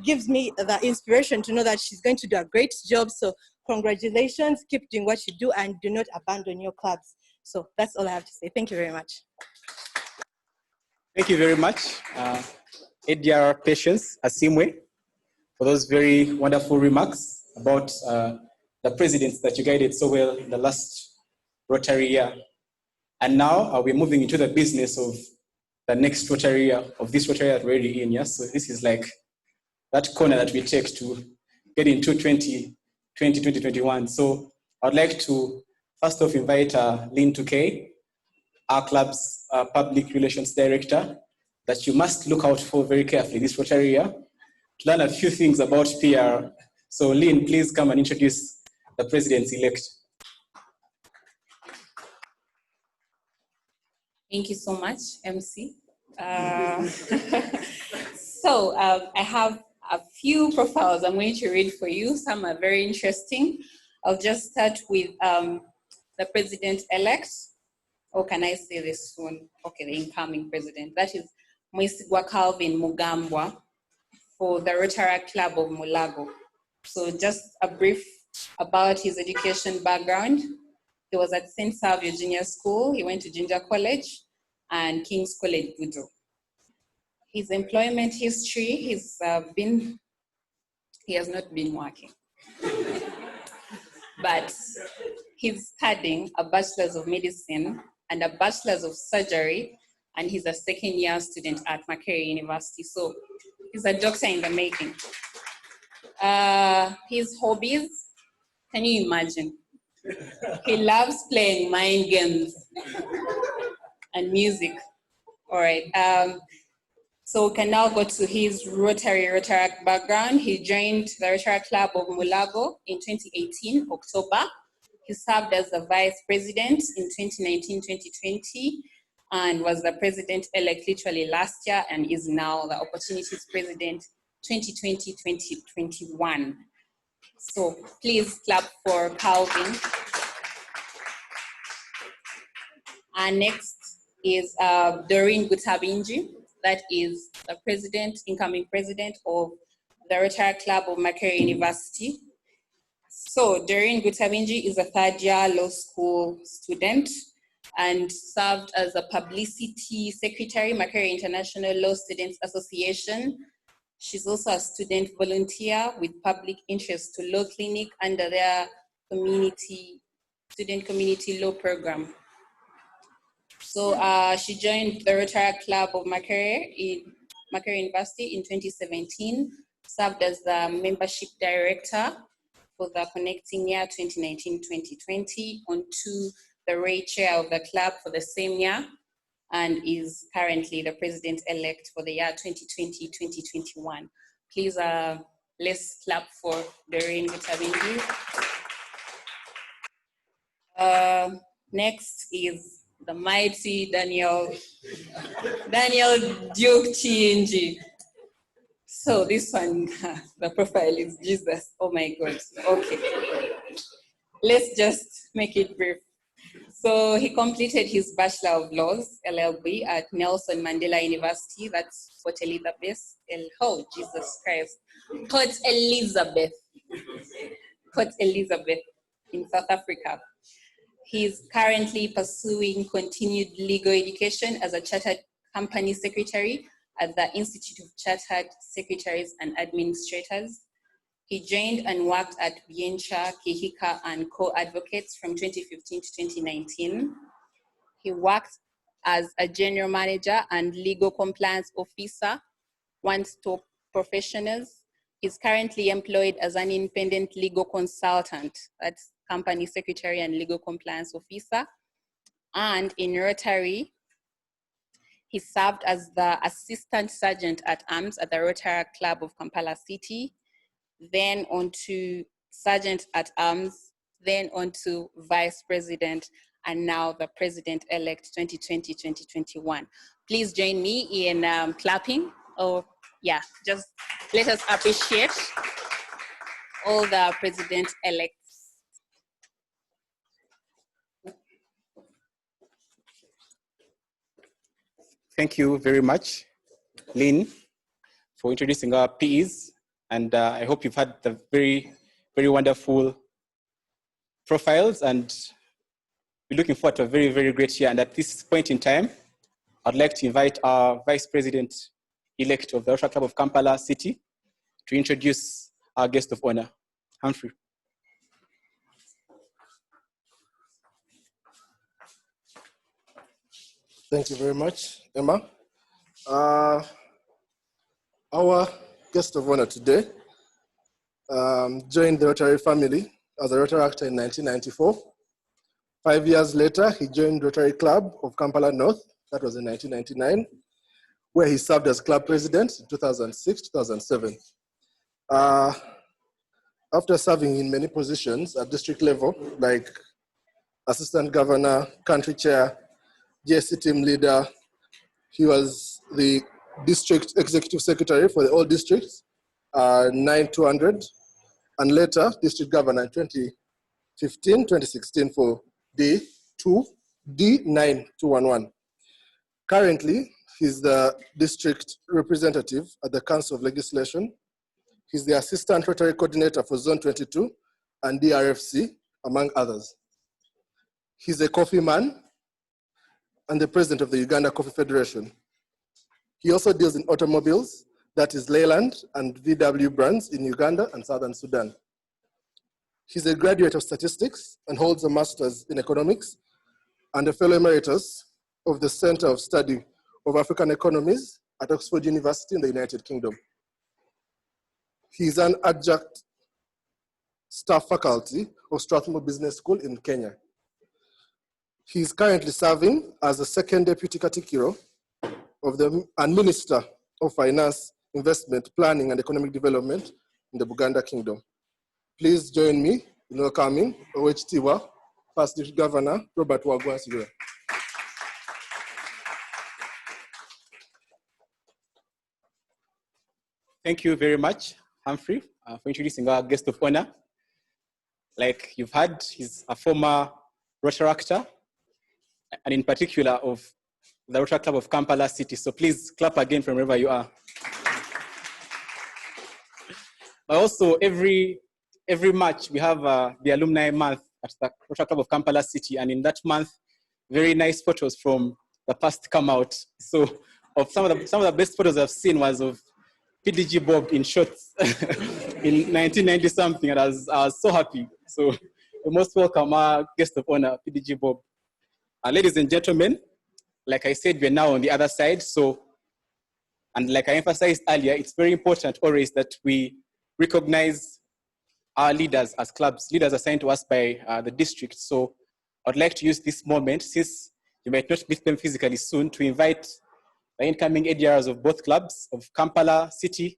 gives me the inspiration to know that she's going to do a great job. So congratulations, keep doing what you do and do not abandon your clubs. So that's all I have to say. Thank you very much. Thank you very much, ADR Patience Asimwe, for those very wonderful remarks about the presidents that you guided so well in the last Rotary year. And now we're moving into the business of the next Rotary year, of this Rotary year that we're already in. Yes? So this is like that corner that we take to get into 2021. So I'd like to first off invite Lynn Tukei, our club's public relations director, that you must look out for very carefully this Rotary year to learn a few things about PR. So Lynn, please come and introduce the president-elect. Thank you so much, MC. So I have a few profiles I'm going to read for you. Some are very interesting. I'll just start with the president-elect. Or can I say this soon? Okay, the incoming president. That is Mwesigwa Calvin Mugambwa for the Rotaract Club of Mulago. So just a brief about his education background. He was at St. Savio Junior School. He went to Ginger College and King's College, Budo. His employment history, he's been he has not been working. But he's studying a Bachelor's of Medicine and a Bachelor's of Surgery, and he's a second-year student at Makerere University. So he's a doctor in the making. His hobbies, can you imagine? He loves playing mind games and music. All right. So we can now go to his Rotaract background. He joined the Rotaract Club of Mulago in 2018, October. He served as the vice president in 2019-2020 and was the president-elect literally last year and is now the Opportunities President 2020-2021. So please clap for Calvin. And next is Doreen Gutabinji. That is the incoming president of the Rotaract Club of Makerere University. So Doreen Gutabinji is a third-year law school student and served as a publicity secretary, Makerere International Law Students Association. She's also a student volunteer with public interest to law clinic under their student community law program. So she joined the Rotaract Club of Makerere University in 2017, served as the membership director for the connecting year 2019-2020, onto the Ray chair of the club for the same year, and is currently the president-elect for the year 2020-2021. Please, let's clap for Doreen Gutabinji. Next is the mighty Daniel Duke Chinji. So this one, the profile is Jesus. Oh my God. Okay. Let's just make it brief. So he completed his Bachelor of Laws, LLB, at Nelson Mandela University. That's Port Elizabeth. Oh, Jesus Christ. Port Elizabeth in South Africa. He's currently pursuing continued legal education as a chartered company secretary at the Institute of Chartered Secretaries and Administrators. He joined and worked at Biencha, Kihika and Co-Advocates from 2015 to 2019. He worked as a general manager and legal compliance officer, one-stop professionals. He's currently employed as an independent legal consultant. That's company secretary and legal compliance officer. And in Rotary, he served as the assistant sergeant at arms at the Rotaract Club of Kampala City, then on to sergeant at arms, then on to vice president, and now the president-elect 2020-2021. Please join me in clapping. Oh, yeah, just let us appreciate all the president-elects. Thank you very much, Lynn, for introducing our PEs. And I hope you've had the very, very wonderful profiles, and we're looking forward to a very, very great year. And at this point in time, I'd like to invite our Vice President-elect of the Rotaract Club of Kampala City to introduce our guest of honor, Humphrey. Thank you very much, Emma. Our guest of honor today joined the Rotary family as a Rotaractor in 1994. 5 years later, he joined Rotary Club of Kampala North, that was in 1999, where he served as club president in 2006-2007. After serving in many positions at district level, like assistant governor, country chair, GSC team leader, he was the district executive secretary for the all districts, 9-200, and later district governor in 2015-2016 for D9-211. Currently, he's the district representative at the Council of Legislation. He's the assistant Rotary coordinator for Zone 22 and DRFC, among others. He's a coffee man and the president of the Uganda Coffee Federation. He also deals in automobiles, that is Leyland and VW brands in Uganda and Southern Sudan. He's a graduate of statistics and holds a master's in economics and a fellow emeritus of the Center of Study of African Economies at Oxford University in the United Kingdom. He's an adjunct staff faculty of Strathmore Business School in Kenya. He's currently serving as the second deputy katikiro of and Minister of Finance, Investment, Planning and Economic Development in the Buganda Kingdom. Please join me in welcoming OHTWA Past District Governor Robert Wagwa-Sigura. Thank you very much, Humphrey, for introducing our guest of honor. Like you've heard, he's a former Rotaractor, and in particular of the Rotary Club of Kampala City. So please clap again from wherever you are. But also every March we have the alumni month at the Rotary Club of Kampala City, and in that month, very nice photos from the past come out. So of some of the best photos I've seen was of PDG Bob in shorts in 1990 something, and I was so happy. So we most welcome our guest of honor, PDG Bob. Ladies and gentlemen, like I said, we're now on the other side. So, and like I emphasized earlier, it's very important always that we recognize our leaders as clubs, leaders assigned to us by the district. So I'd like to use this moment, since you might not meet them physically soon, to invite the incoming ADRs of both clubs, of Kampala City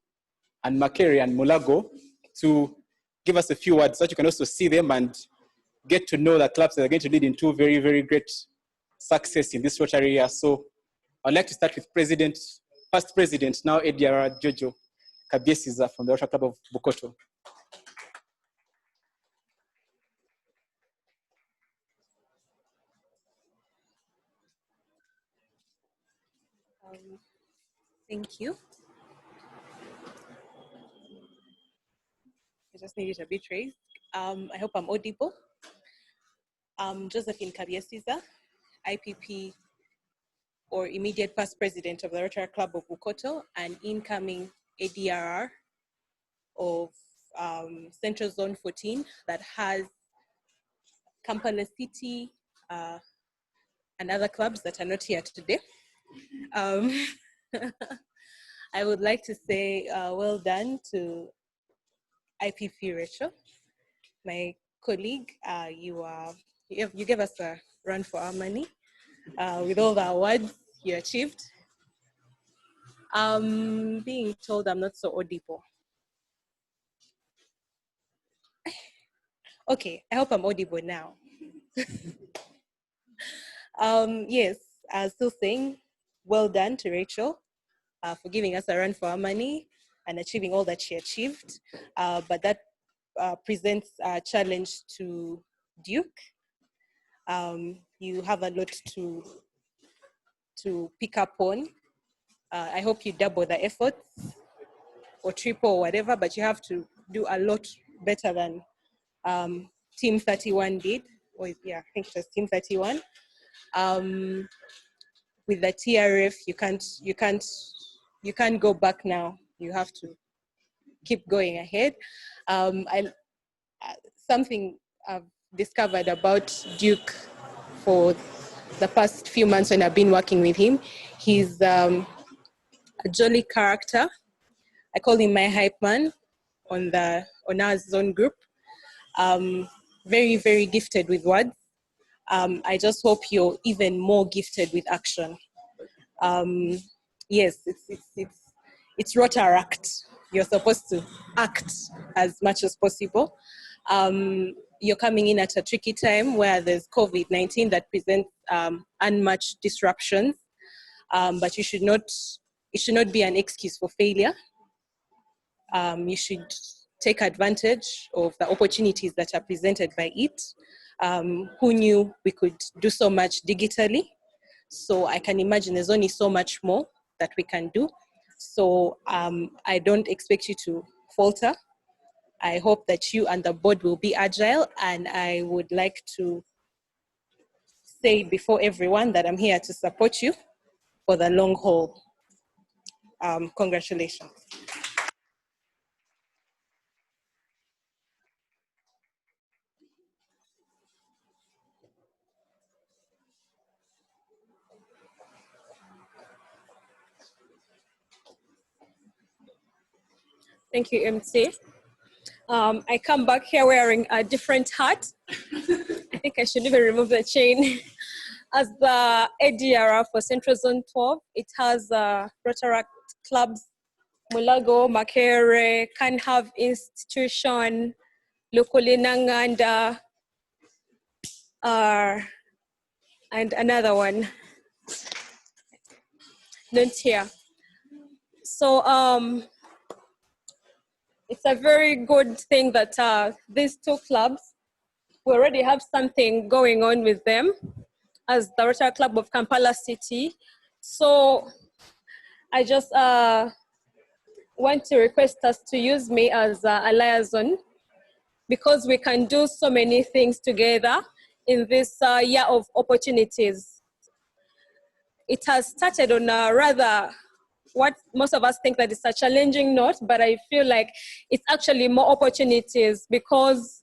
and Makerere and Mulago, to give us a few words so that you can also see them and get to know the clubs that are going to lead into very, very great success in this Rotary year. So I'd like to start with past president, now ADR Jojo Kabiesiza from the Rotary Club of Bukoto. Thank you. I just needed a bit raised. I hope I'm audible. Josephine Kabiesiza, IPP or immediate past president of the Rotary Club of Bukoto and incoming ADRR of Central Zone 14 that has Kampala City and other clubs that are not here today. I would like to say well done to IPP Rachel, my colleague. You gave us a run for our money with all the awards you achieved. Being told I'm not so audible. Okay, I hope I'm audible now. Yes, I was still saying well done to Rachel for giving us a run for our money and achieving all that she achieved. But that presents a challenge to Duke. You have a lot to pick up on. I hope you double the efforts or triple or whatever, but you have to do a lot better than Team 31 did. Or yeah, I think it was Team 31. With the TRF, you can't go back now. You have to keep going ahead. Something I've discovered about Duke for the past few months when I've been working with him, he's a jolly character. I call him my hype man on our zone group. Very, very gifted with words. I just hope you're even more gifted with action. Yes, it's Rotaract. You're supposed to act as much as possible. You're coming in at a tricky time where there's COVID-19 that presents unmatched disruptions, but it should not be an excuse for failure. You should take advantage of the opportunities that are presented by it. Who knew we could do so much digitally? So I can imagine there's only so much more that we can do. So I don't expect you to falter. I hope that you and the board will be agile, and I would like to say before everyone that I'm here to support you for the long haul. Congratulations. Thank you, MC. I come back here wearing a different hat. I think I should even remove the chain. As the ADR for Central Zone 12, it has Rotaract clubs, Mulago, Makere, Can Have Institution, Lukulinanga, and another one. Not here. So it's a very good thing that these two clubs, we already have something going on with them as the Rotary Club of Kampala City. So I just want to request us to use me as a liaison because we can do so many things together in this year of opportunities. It has started on a rather, what most of us think that it's a challenging note, but I feel like it's actually more opportunities because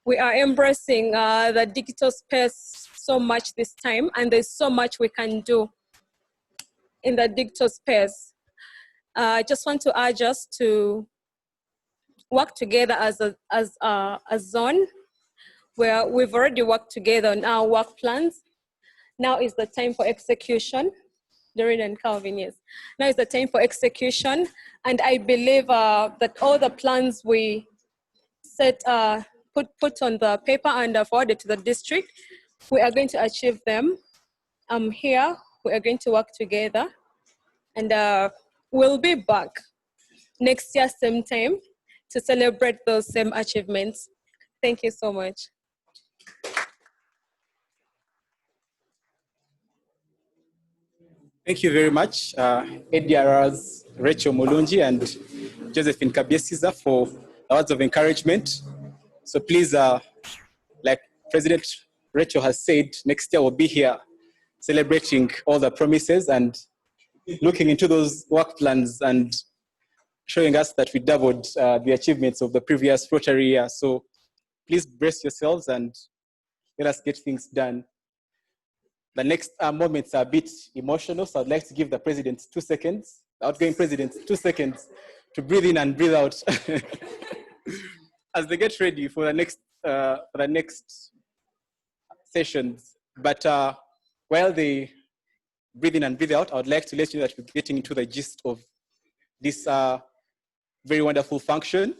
we are embracing the digital space so much this time, and there's so much we can do in the digital space. I just want to urge us to work together as a zone where we've already worked together on our work plans. Now is the time for execution. Doreen and Calvin, yes. Now is the time for execution. And I believe that all the plans we set, put on the paper and forwarded to the district, we are going to achieve them. Here, we are going to work together. And we'll be back next year, same time, to celebrate those same achievements. Thank you so much. Thank you very much, ADR's Rachel Mulungi and Josephine Kabiesiza for the words of encouragement. So please, like President Rachel has said, next year we'll be here celebrating all the promises and looking into those work plans and showing us that we doubled the achievements of the previous Rotary year. So please brace yourselves and let us get things done. The next moments are a bit emotional, so I'd like to give the president 2 seconds, the outgoing president 2 seconds to breathe in and breathe out as they get ready for the next sessions. But while they breathe in and breathe out, I would like to let you know that we're getting into the gist of this very wonderful function.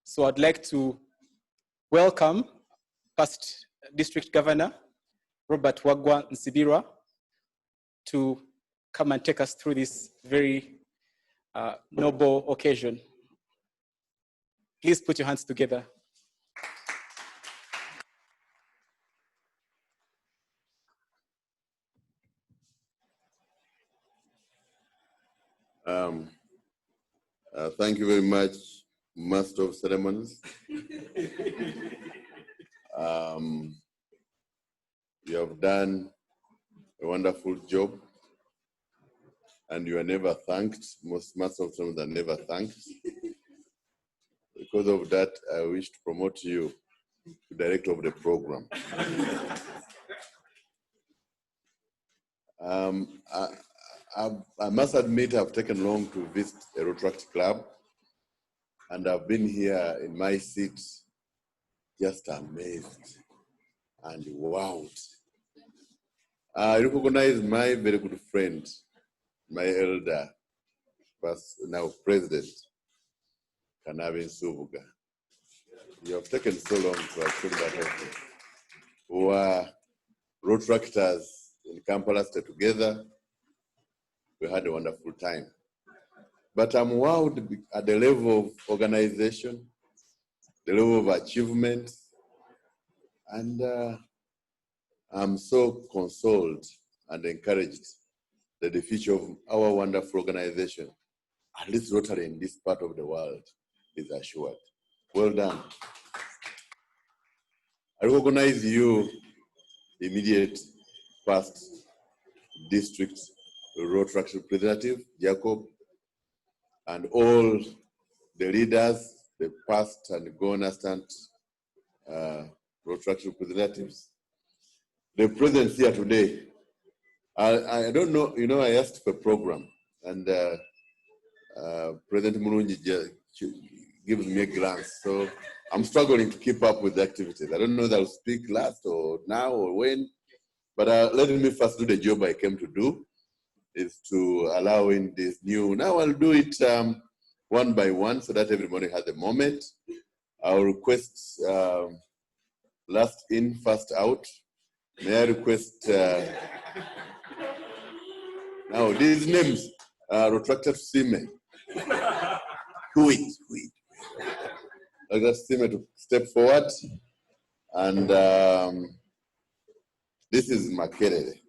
So I'd like to welcome past District Governor Robert Wagwa Nsibirwa to come and take us through this very noble occasion. Please put your hands together. Thank you very much, Master of Ceremonies. You have done a wonderful job, and you are never thanked. Most Master of Ceremonies are never thanked. Because of that, I wish to promote you to Director of the program. I must admit I've taken long to visit a Rotaract club, and I've been here in my seat just amazed and wowed. I recognize my very good friend, my elder, now President, Kanabin Subuga. You have taken so long to achieve that. Who are Rotaractors in Kampala stay together. We had a wonderful time. But I'm wowed at the level of organization, the level of achievement, and I'm so consoled and encouraged that the future of our wonderful organization, at least Rotary in this part of the world, is assured. Well done. I recognize you, immediate past district Rotaract representative, Jacob. and all the leaders, the past and gone assistant Rotaract representatives. The president here today, I don't know, you know, I asked for a program, and President MULUNGI gives me a glance, so I'm struggling to keep up with the activities. I don't know if I'll speak last or now or when, but let me first do the job I came to do, is to allow in this new, now I'll do it one by one so that everybody has a moment. I'll request last in, first out. May I request, now these names are retracted to Sime. Wait. I'll just Sime to step forward. And this is Makerere.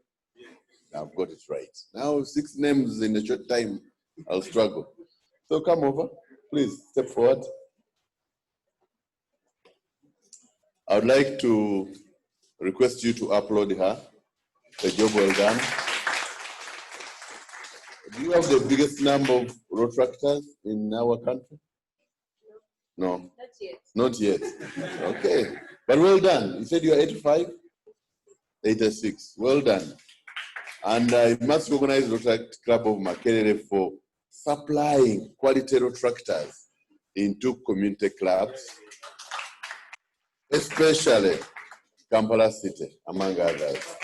I've got it right. Now 6 names in a short time, I'll struggle. So come over, please step forward. I would like to request you to upload her. A job well done. Do you have the biggest number of Rotaractors in our country? No. Not yet. Not yet. Okay. But well done. You said you are 85? 86. Well done. And I must recognize Rotaract Club of Makerere for supplying quality Rotaractors into community clubs, especially Kampala City, among others.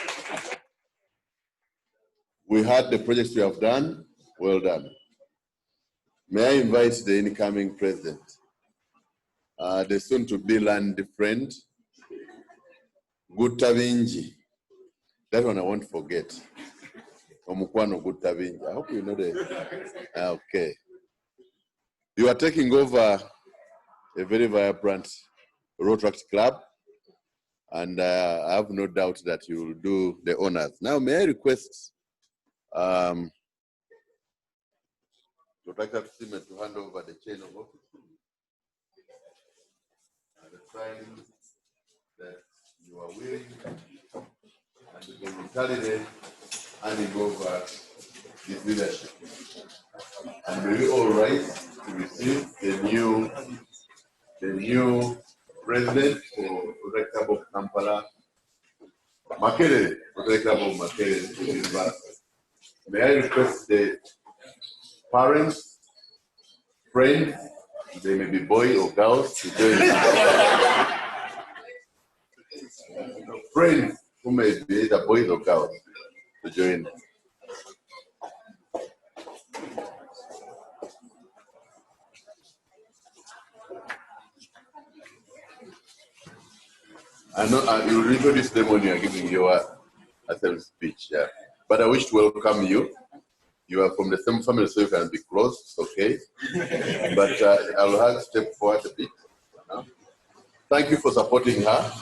We had the projects we have done. Well done. May I invite the incoming president, the soon-to-be land friend, Gutavinji. That one I won't forget. Omukwano Gutavinji. I hope you know that. Okay. You are taking over a very vibrant Rotaract Club, and I have no doubt that you will do the honors. Now, may I request Rotaract Sime to hand over the chain of office and the sign that you are willing and the voluntarily handing over his leadership. And will you all rise to receive the new president for Rotaract Club of Kampala, Makerere, Rotaract Club of Makerere. May I request the parents, friends, they may be boys or girls, to join. Friends who may be either boys or girls to join. I know you will introduce them when you are giving your acceptance speech, yeah. But I wish to welcome you. You are from the same family, so you can be close, okay? But I'll have to step forward a bit. Thank you for supporting her,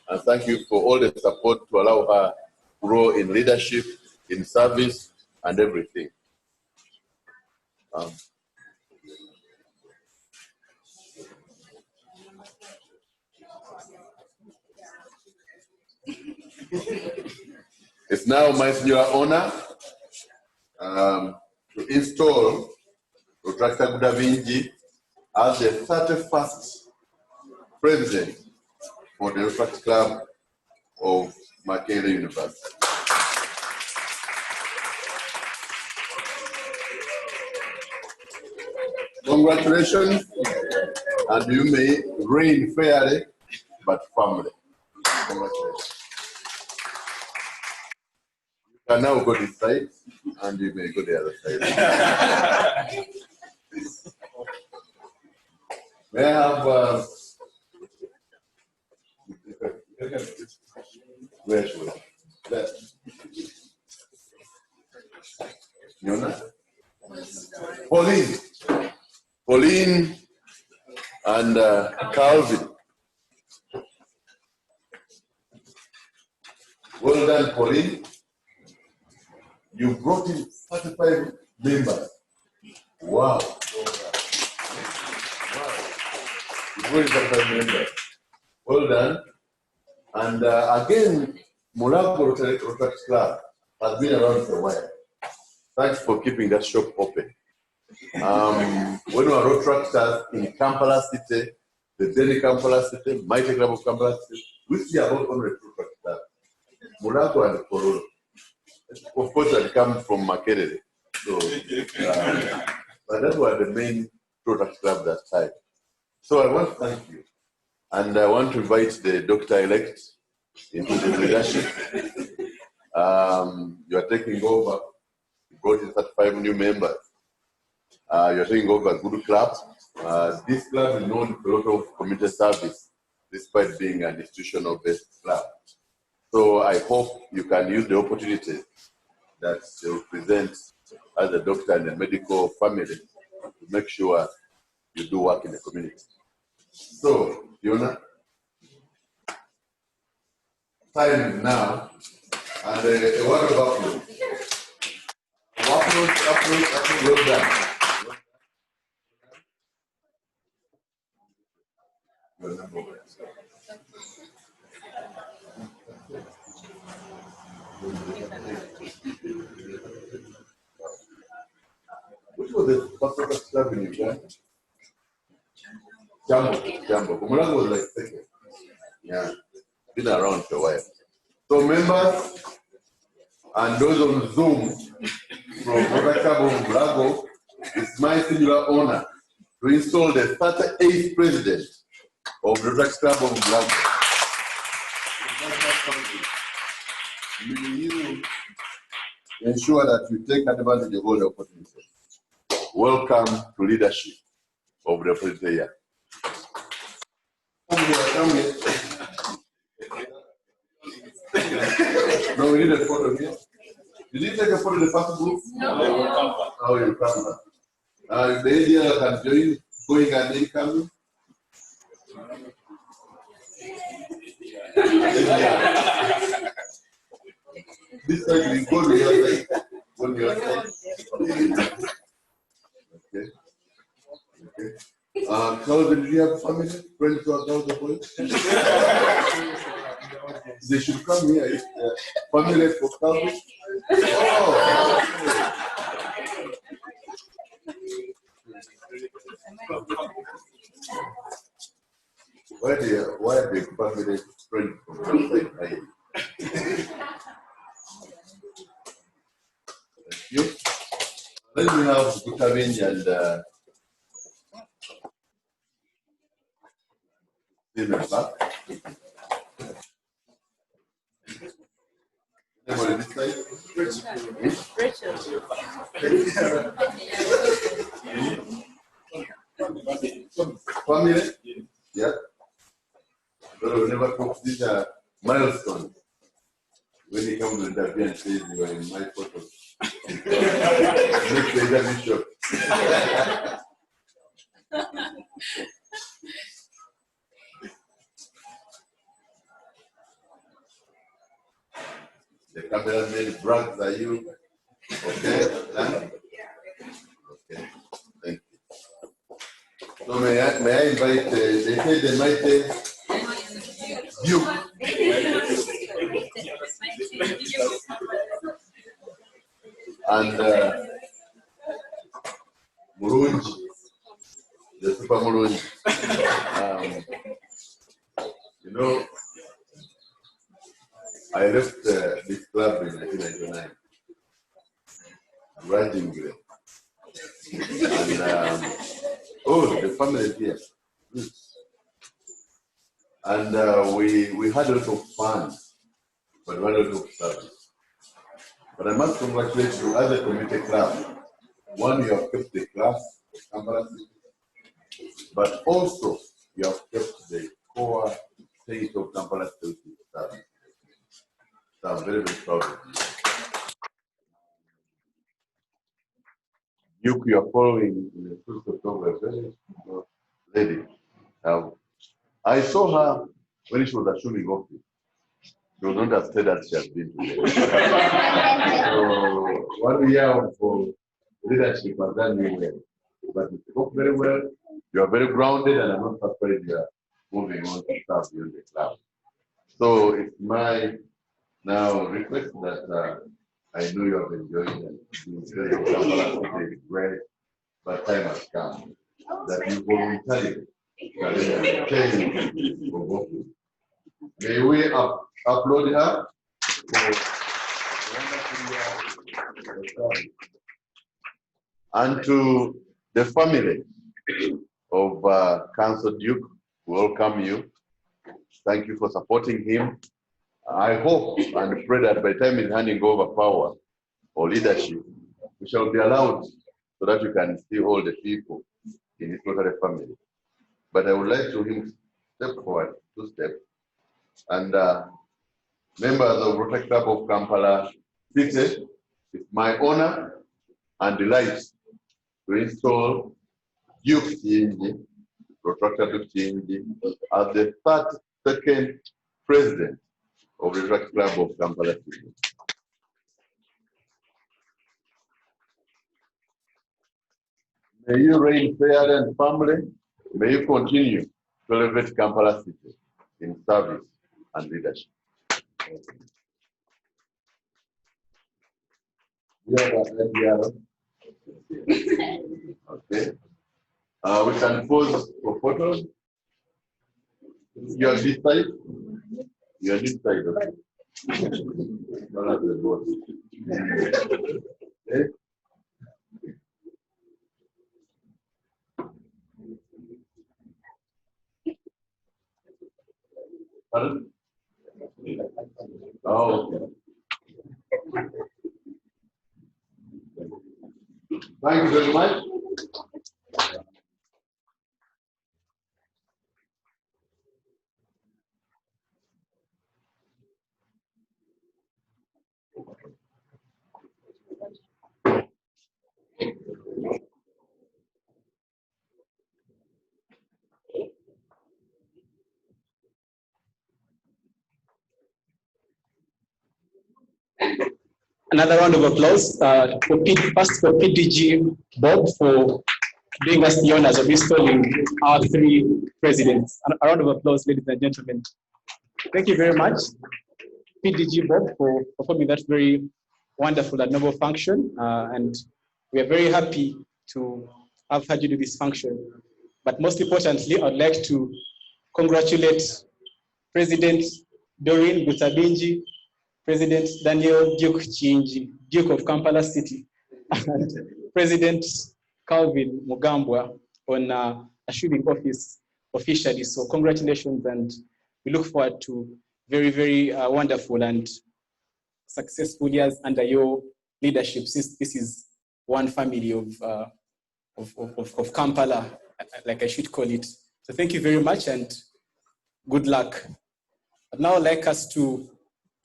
and thank you for all the support to allow her to grow in leadership, in service, and everything. It's now my singular honor to install Rotaract Gutavinji as the 31st president for the Rotaract Club of Makerere University. Congratulations, and you may reign fairly but firmly. Congratulations. You can now go this side, and you may go the other side. May I have where should we? Fiona? Pauline and Calvin. Well done, Pauline. You brought in 35 members. Wow. You brought in 35 members. Well done. And again, Mulago Rotaract Club has been around for a while. Thanks for keeping that shop open. When we are Rotaractors in Kampala City, the Delhi Kampala City, Mighty Club of Kampala City, we see about 100 Rotaractors. Murago and Korolo. Of course, I come from Makerere. So, but that was the main Rotaract Club that time. So I want to thank you. And I want to invite the doctor-elect into the leadership. You are taking over. You brought in 35 new members. You are taking over a good club. This club is known for a lot of community service, despite being an institutional-based club. So I hope you can use the opportunity that you present as a doctor and a medical family to make sure you do work in the community. So, Fiona, time is now, and a word of applause. Applause, well done. Your number one. Which was the first club in Uganda? Jambo. Kumulango was like second. Yeah, been around for a while. So members and those on Zoom from Rotaract of Mulago, it's my singular honor to install the 38th president of the Rotaract Club of Mulago. Will you ensure that you take advantage of all the opportunities? Welcome to leadership of the opportunity. Come here. No, we need a photo here. Did you take a photo of the first group? No. Oh, you come back. The idea can join, going and then coming. This side we go to your side. Go to your side. Okay. Claudia, did you have family? Friends who are down the point? They should come here. Family for Claudia. Oh. Why are the family friends from the outside? Thank you. Then we have Gutabenji and back. Anybody this side? Rachel. Family? Yeah. But we never talk these are milestones. When he comes to interview and says you are in my photo. Make the interview short. The cameraman brags at you. Okay? Okay. Thank you. So may I invite, they say they might you. And Murungi, the Super Murungi. You know, I left this club in 1999, grudgingly. And oh, the family is here. And we had a lot of fun, but we had a lot of service. But I must congratulate you as a community club. One, you have kept the class of Kampala City, but also you have kept the core state of Kampala City service. So I'm very, very proud of you. You are following in the footsteps of a very small lady. I saw her when she was assuming office. She was not as said that she has been today. So, 1 year for leadership has done me well. But you spoke very well, you are very grounded, and I'm not afraid you are moving on to stuff beyond the club. So, it's my now request that I know you have enjoyed and been very great. but time has come that you voluntarily change for working. May we upload her for and to the family of Council Duke, welcome you. Thank you for supporting him. I hope and pray that by the time he's handing over power or leadership, we shall be allowed so that you can see all the people in his Rotary family. But I would like to him step forward, 2 steps, and members of Rotary Club of Kampala City, it's my honor and delight to install Duke KIYINGI, Rotaract KIYINGI, as the 32nd president of the Rotary Club of Kampala City. May you reign fair and family. May you continue to elevate Kampala City in service and leadership. Okay. We can pose for photos. You are this side. You are this side. Okay. Pardon? Oh, okay. Thank you very much. Another round of applause first for PDG Bob for doing us the honors of installing our 3 presidents. A round of applause, ladies and gentlemen. Thank you very much, PDG Bob, for performing that very wonderful and noble function. And we are very happy to have had you do this function. But most importantly, I'd like to congratulate President Doreen Butabinji, President Daniel Duke KIYINGI, Duke of Kampala City, and President Calvin Mugambwa on assuming office officially. So congratulations, and we look forward to very, very wonderful and successful years under your leadership, since this is one family of Kampala, like I should call it. So thank you very much and good luck. I'd now like us to,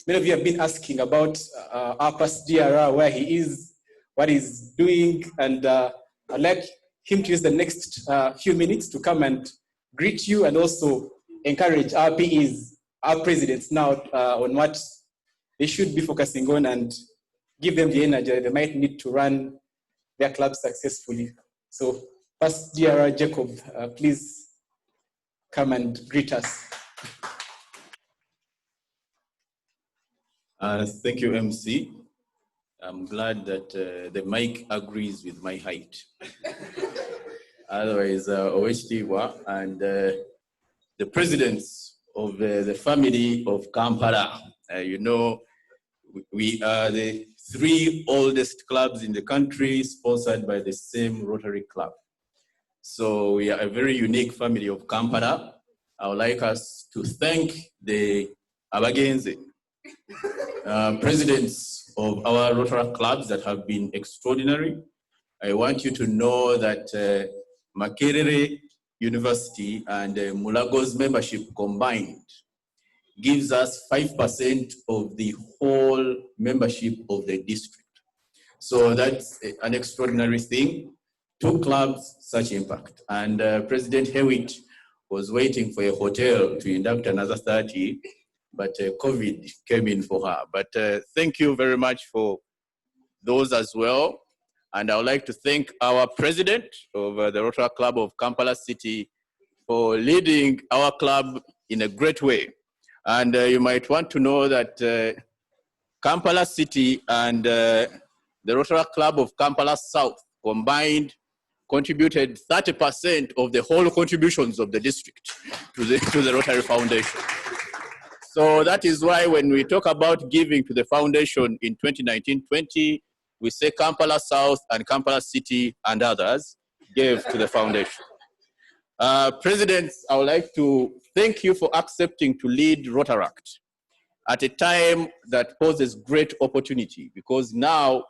many of you have been asking about our past DRR, where he is, what he's doing, and I'd like him to use the next few minutes to come and greet you and also encourage our PEs, our presidents now on what they should be focusing on and give them the energy they might need to run their club successfully. So, past DRR Jacob, please come and greet us. Thank you, MC. I'm glad that the mic agrees with my height. Otherwise, Oweshtiwa and the presidents of the family of Kampala, you know, we are the 3 oldest clubs in the country, sponsored by the same Rotary Club. So we are a very unique family of Kampala. I would like us to thank the Abagenze, presidents of our Rotary clubs that have been extraordinary. I want you to know that Makerere University and Mulago's membership combined gives us 5% of the whole membership of the district. So that's an extraordinary thing. 2 clubs, such impact. And President Hewitt was waiting for a hotel to induct another 30, but COVID came in for her. But thank you very much for those as well. And I would like to thank our president of the Rotary Club of Kampala City for leading our club in a great way. And you might want to know that Kampala City and the Rotary Club of Kampala South combined contributed 30% of the whole contributions of the district to the Rotary Foundation. So that is why when we talk about giving to the foundation in 2019-20, we say Kampala South and Kampala City and others gave to the foundation. President, I would like to thank you for accepting to lead Rotaract at a time that poses great opportunity, because now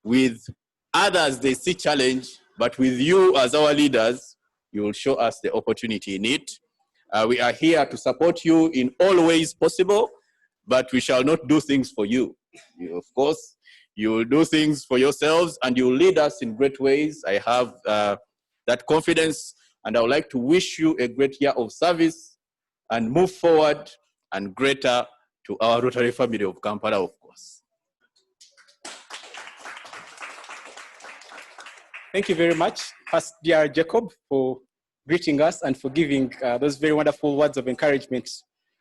with others they see challenge, but with you as our leaders, you will show us the opportunity in it. We are here to support you in all ways possible, but we shall not do things for you. Of course, you will do things for yourselves and you will lead us in great ways. I have that confidence, and I would like to wish you a great year of service and move forward and greater to our Rotary family of Kampala, of course. Thank you very much, Pastor Dr. Jacob, for greeting us and for giving those very wonderful words of encouragement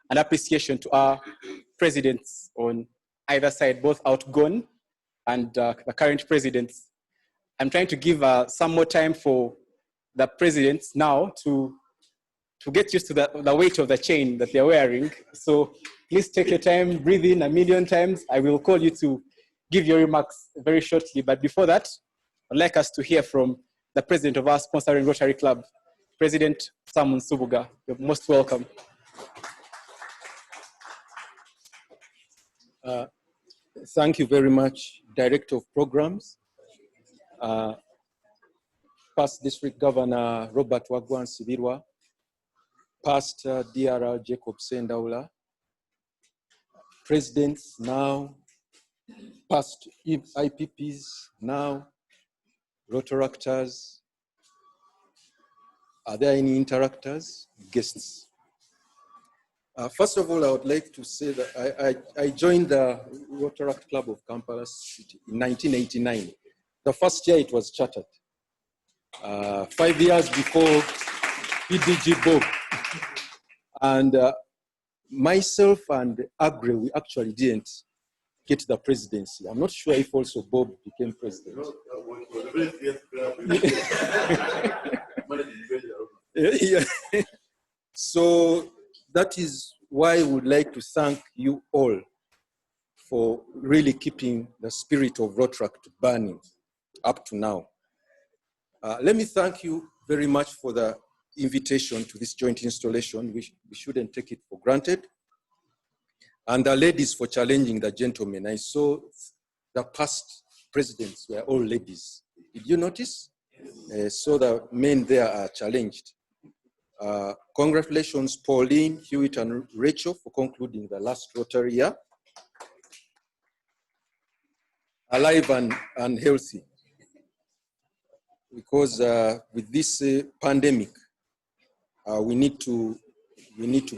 and appreciation to our presidents on either side, both outgone and the current presidents. I'm trying to give some more time for the presidents now to get used to the weight of the chain that they're wearing. So please take your time, breathe in 1,000,000 times. I will call you to give your remarks very shortly. But before that, I'd like us to hear from the president of our sponsoring Rotary Club, President Sam Nsubuga. You're most welcome. Thank you very much, Director of Programs, Past District Governor Robert Wagwan Sibirwa, Pastor Dr. Jacob Sendaula, Presidents now, past IPPs now, Rotaractors. Are there any interactors? Guests? First of all, I would like to say that I joined the Rotaract Club of Kampala City in 1989. The first year it was chartered. 5 years before PDG Bob. And myself and Agre, we actually didn't get the presidency. I'm not sure if also Bob became president. Yeah. So that is why I would like to thank you all for really keeping the spirit of Rotaract burning up to now. Let me thank you very much for the invitation to this joint installation. We shouldn't take it for granted. And the ladies for challenging the gentlemen. I saw the past presidents were all ladies. Did you notice? So the men there are challenged. Congratulations, Pauline, Hewitt, and Rachel for concluding the last Rotary year. Alive and healthy. Because with this pandemic, we need to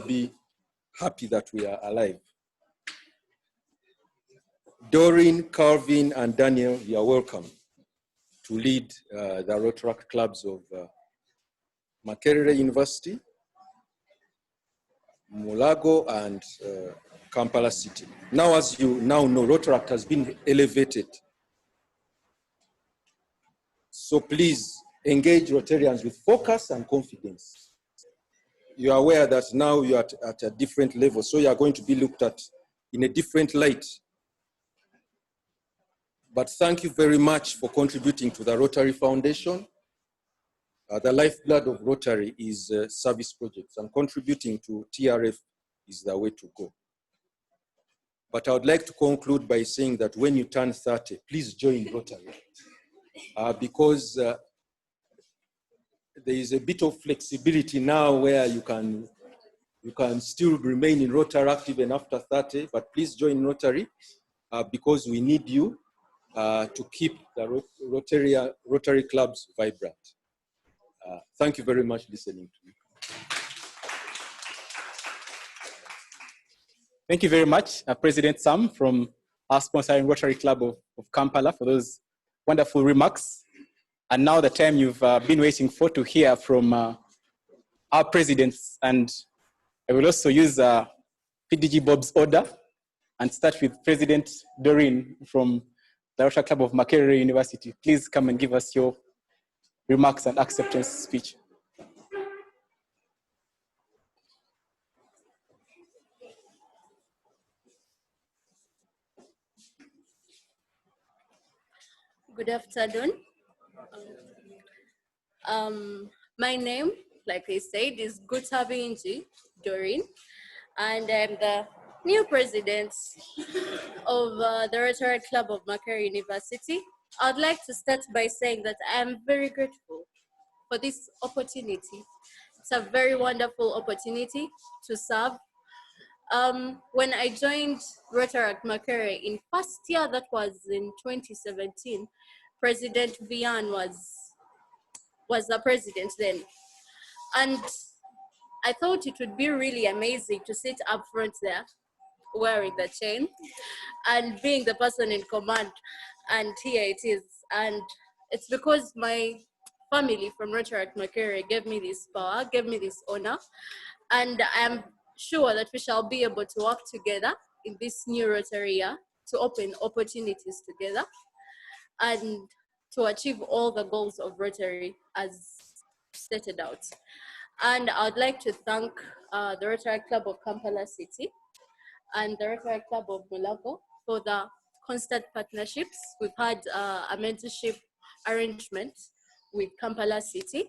be happy that we are alive. Doreen, Calvin, and Daniel, you are welcome to lead the Rotaract clubs of Makerere University, Mulago, and Kampala City. Now, as you now know, Rotaract has been elevated. So please engage Rotarians with focus and confidence. You are aware that now you are at a different level, so you are going to be looked at in a different light. But thank you very much for contributing to the Rotary Foundation. The lifeblood of Rotary is service projects, and contributing to TRF is the way to go. But I would like to conclude by saying that when you turn 30, please join Rotary. Because there is a bit of flexibility now where you can still remain in Rotaract even after 30, but please join Rotary because we need you to keep the Rotary clubs vibrant. Thank you very much for listening to me. Thank you very much, President Sam from our sponsoring Rotary Club of Kampala for those wonderful remarks. And now the time you've been waiting for to hear from our presidents. And I will also use PDG Bob's order and start with President Doreen from the Rotary Club of Makerere University. Please come and give us your remarks and acceptance speech. Good afternoon. My name, like I said, is Gutabi Doreen, and I'm the new president of the Rotaract Club of Makerere University. I'd like to start by saying that I am very grateful for this opportunity. It's a very wonderful opportunity to serve. When I joined Rotaract Makerere in first year, that was in 2017, President Vian was the president then. And I thought it would be really amazing to sit up front there, wearing the chain and being the person in command. And here it is. And it's because my family from Rotaract Makerere gave me this power, gave me this honor. And I'm sure that we shall be able to work together in this new Rotary year to open opportunities together and to achieve all the goals of Rotary as stated out. And I'd like to thank the Rotaract Club of Kampala City and the Rotaract Club of Mulago for the constant partnerships. We've had a mentorship arrangement with Kampala City,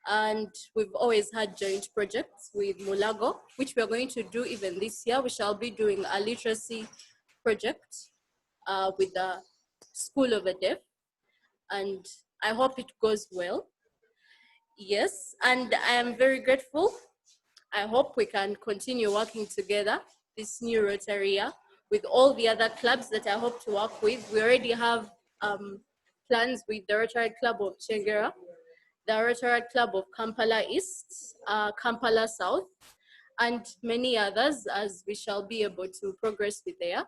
and we've always had joint projects with Mulago, which we're going to do even this year. We shall be doing a literacy project with the School of the Deaf, and I hope it goes well. Yes, and I am very grateful. I hope we can continue working together this new Rotary year with all the other clubs that I hope to work with. We already have plans with the Rotary Club of Chengera, the Rotary Club of Kampala East, Kampala South, and many others as we shall be able to progress with there.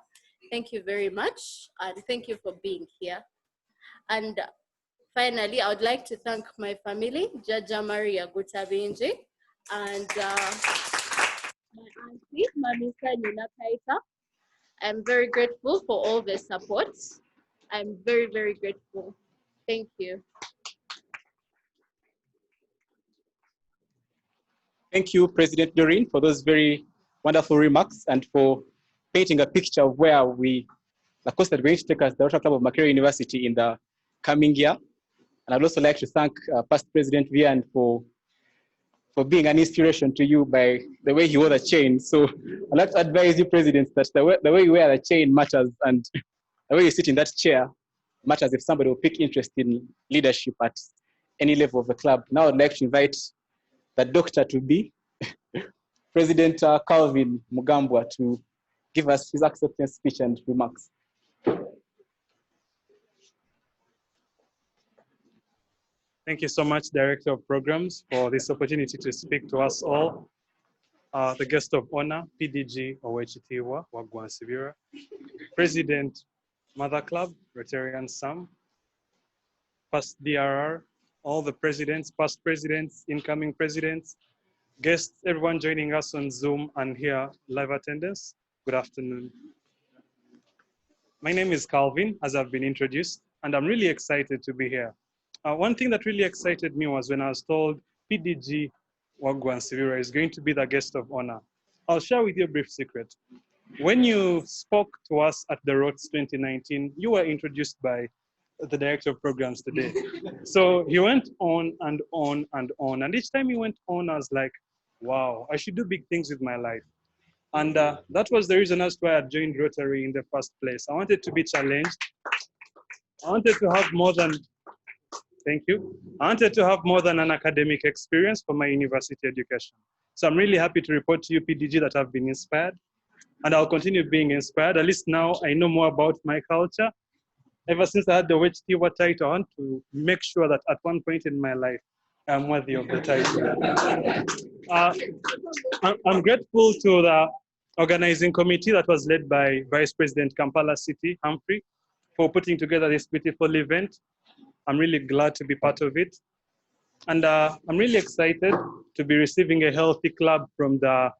Thank you very much, and thank you for being here. And finally, I would like to thank my family, Jaja Maria Gutabinji, and my auntie, Mamisa Nina Kaita. I'm very grateful for all the support. I'm very, very grateful. Thank you. Thank you, President Doreen, for those very wonderful remarks and for painting a picture of where the course that we're going to take us, the Rotary Club of Makerere University in the coming year. And I'd also like to thank past President Vian for being an inspiration to you by the way he wore the chain. So I'd like to advise you, President, that the way you wear the chain matters, and the way you sit in that chair matters if somebody will pick interest in leadership at any level of the club. Now I'd like to invite the doctor to be, President Calvin Mugambwa, to give us his acceptance speech and remarks. Thank you so much, Director of Programs, for this opportunity to speak to us all. The guest of honor, PDG Owechitiwa Wagwansibira, President Mother Club, Rotarian Sam, past DRR, all the presidents, past presidents, incoming presidents, guests, everyone joining us on Zoom and here live attendance. Good afternoon. My name is Calvin, as I've been introduced, and I'm really excited to be here. One thing that really excited me was when I was told PDG Wagwansibira is going to be the guest of honor. I'll share with you a brief secret. When you spoke to us at the ROTS 2019, you were introduced by the Director of Programs today. So he went on and on and on. And each time he went on, I was like, wow, I should do big things with my life. And that was the reason as to why I joined Rotary in the first place. I wanted to be challenged. I wanted to have more than, thank you. I wanted to have more than an academic experience for my university education. So I'm really happy to report to you, PDG, that I've been inspired. And I'll continue being inspired. At least now I know more about my culture. Ever since I had the Wechitiwa title, I want to make sure that at one point in my life, I'm worthy of the title. I'm grateful to the organizing committee that was led by Vice President Kampala City, Humphrey, for putting together this beautiful event. I'm really glad to be part of it. And I'm really excited to be receiving a healthy club from the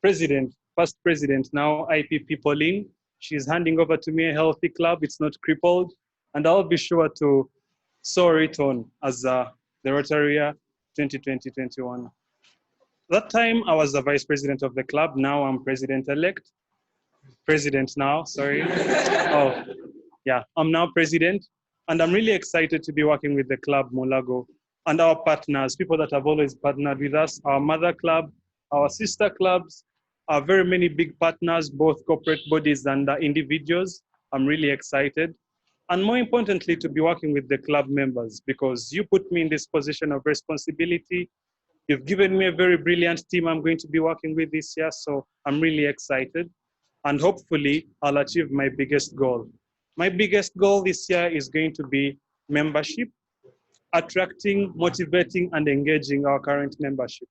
president, first president, now IPP Pauline. She's handing over to me a healthy club. It's not crippled. And I'll be sure to saw it on as the Rotary 2020-21. That time I was the vice president of the club. Now I'm president-elect. President now, sorry. Oh, yeah, I'm now president. And I'm really excited to be working with the club Mulago and our partners, people that have always partnered with us, our mother club, our sister clubs, our very many big partners, both corporate bodies and individuals. I'm really excited. And more importantly, to be working with the club members, because you put me in this position of responsibility. You've given me a very brilliant team I'm going to be working with this year, so I'm really excited. And hopefully, I'll achieve my biggest goal. My biggest goal this year is going to be membership, attracting, motivating, and engaging our current membership.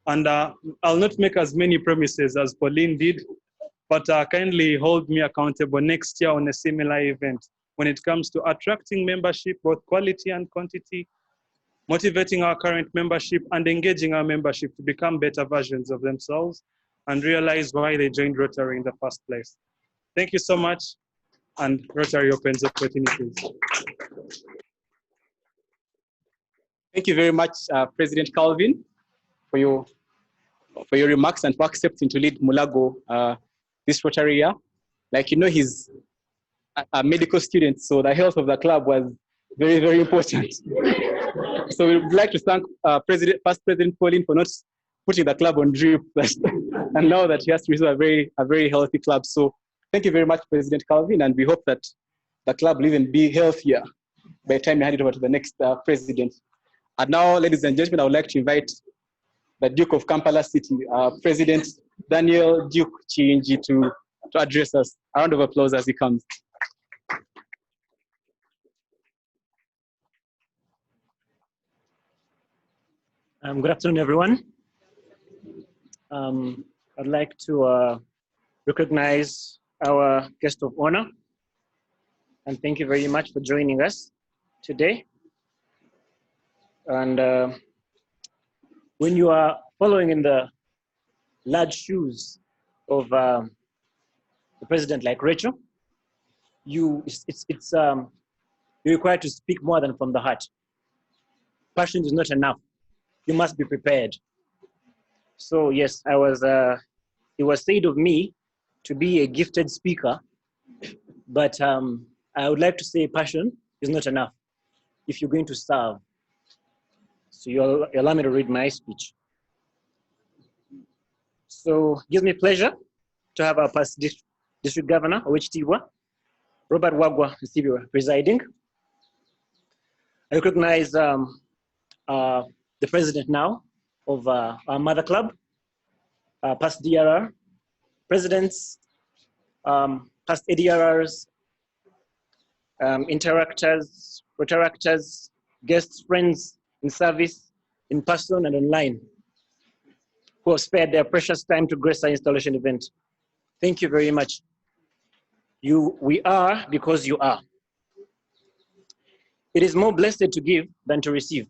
And I'll not make as many promises as Pauline did, but kindly hold me accountable next year on a similar event when it comes to attracting membership, both quality and quantity, motivating our current membership, and engaging our membership to become better versions of themselves and realize why they joined Rotary in the first place. Thank you so much, and Rotary Opens Opportunities. Thank you very much, President Calvin, for your remarks and for accepting to lead Mulago this Rotary year. Like, you know, he's a medical student, so the health of the club was very, very important. So we would like to thank First President Pauline for not putting the club on drip, and now that he has to receive a very healthy club. So thank you very much, President Calvin, and we hope that the club will even be healthier by the time you hand it over to the next president. And now, ladies and gentlemen, I would like to invite the Duke of Kampala City, President Daniel Duke Kiyingi, to address us. A round of applause as he comes. Good afternoon, everyone. I'd like to recognize our guest of honor, and thank you very much for joining us today. And when you are following in the large shoes of the president like Rachel, you're required to speak more than from the heart. Passion is not enough. You must be prepared. So yes, it was said of me to be a gifted speaker, but I would like to say passion is not enough if you're going to serve. So you'll allow me to read my speech. So it gives me pleasure to have our past district governor, OHTWA, Robert Wagwa Nsibirwa, presiding. I recognize the president now of our mother club, past DRR, presidents, past ADRRs, interactors, Rotaractors, guests, friends in service, in person and online, who have spared their precious time to grace our installation event. Thank you very much. We are because you are. It is more blessed to give than to receive.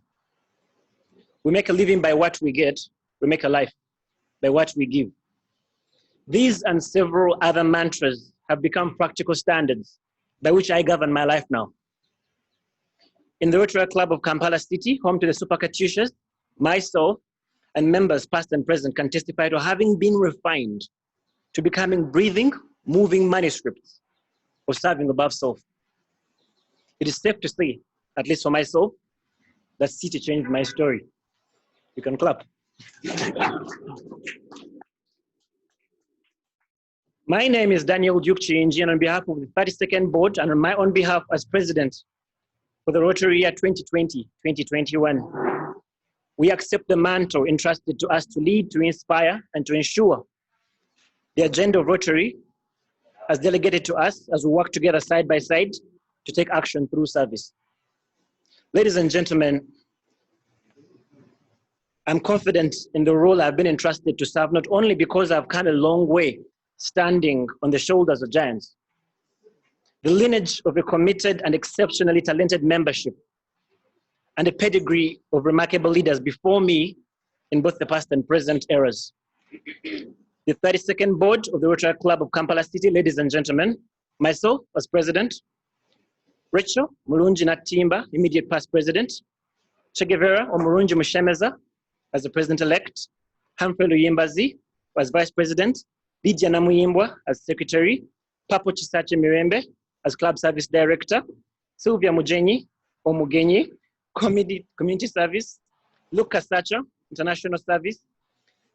We make a living by what we get. We make a life by what we give. These and several other mantras have become practical standards by which I govern my life now. In the Rotary Club of Kampala City, home to the Super Katyushas, myself and members past and present can testify to having been refined to becoming breathing, moving manuscripts of serving above self. It is safe to say, at least for myself, that city changed my story. You can clap. My name is Daniel Duke Kiyingi, and on behalf of the 32nd board and on my own behalf as president for the Rotary year 2020-2021, we accept the mantle entrusted to us to lead, to inspire, and to ensure the agenda of Rotary as delegated to us as we work together side by side to take action through service. Ladies and gentlemen, I'm confident in the role I've been entrusted to serve, not only because I've come a long way standing on the shoulders of giants, the lineage of a committed and exceptionally talented membership, and a pedigree of remarkable leaders before me in both the past and present eras. The 32nd board of the Rotary Club of Kampala City, ladies and gentlemen, myself as president, Rachel NATTIMBA, past president. CHEGUEVARA MUSHEMEZA as the president-elect. Humphrey LUYIMBAZI as vice president. LYDIA NAMUYIMBWA as secretary. Papo Chisache MIREMBE as club service director. SYLVIA MUGENYI community service. Lucas Sacha international service.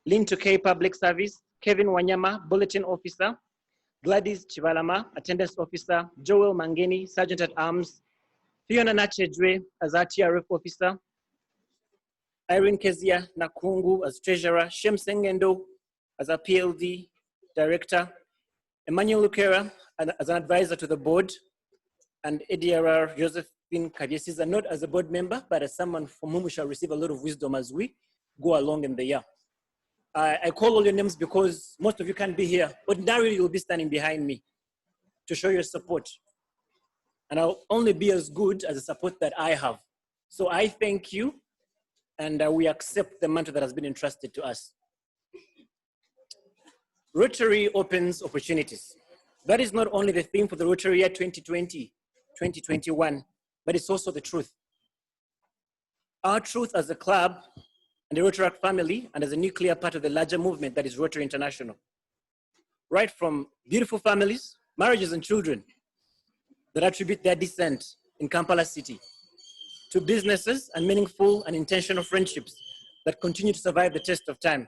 TUKEI-PUBLIC service. Kevin Wanyama bulletin officer. GLADYS Chibalama attendance officer. Joel Mangeni sergeant at arms. FIONA as our TRF officer. IRENE Kezia Nakungu as treasurer. SENGENDO as a PLD director. Emmanuel Lukera as an advisor to the board. And ADRR Josephine Kavyesiza, not as a board member, but as someone from whom we shall receive a lot of wisdom as we go along in the year. I call all your names because most of you can't be here. Ordinarily, you'll be standing behind me to show your support. And I'll only be as good as the support that I have. So I thank you, and we accept the mantle that has been entrusted to us. Rotary Opens Opportunities. That is not only the theme for the Rotary year 2020-2021, but it's also the truth. Our truth as a club and the Rotaract family, and as a nuclear part of the larger movement that is Rotary International. Right from beautiful families, marriages and children that attribute their descent in Kampala city, to businesses and meaningful and intentional friendships that continue to survive the test of time.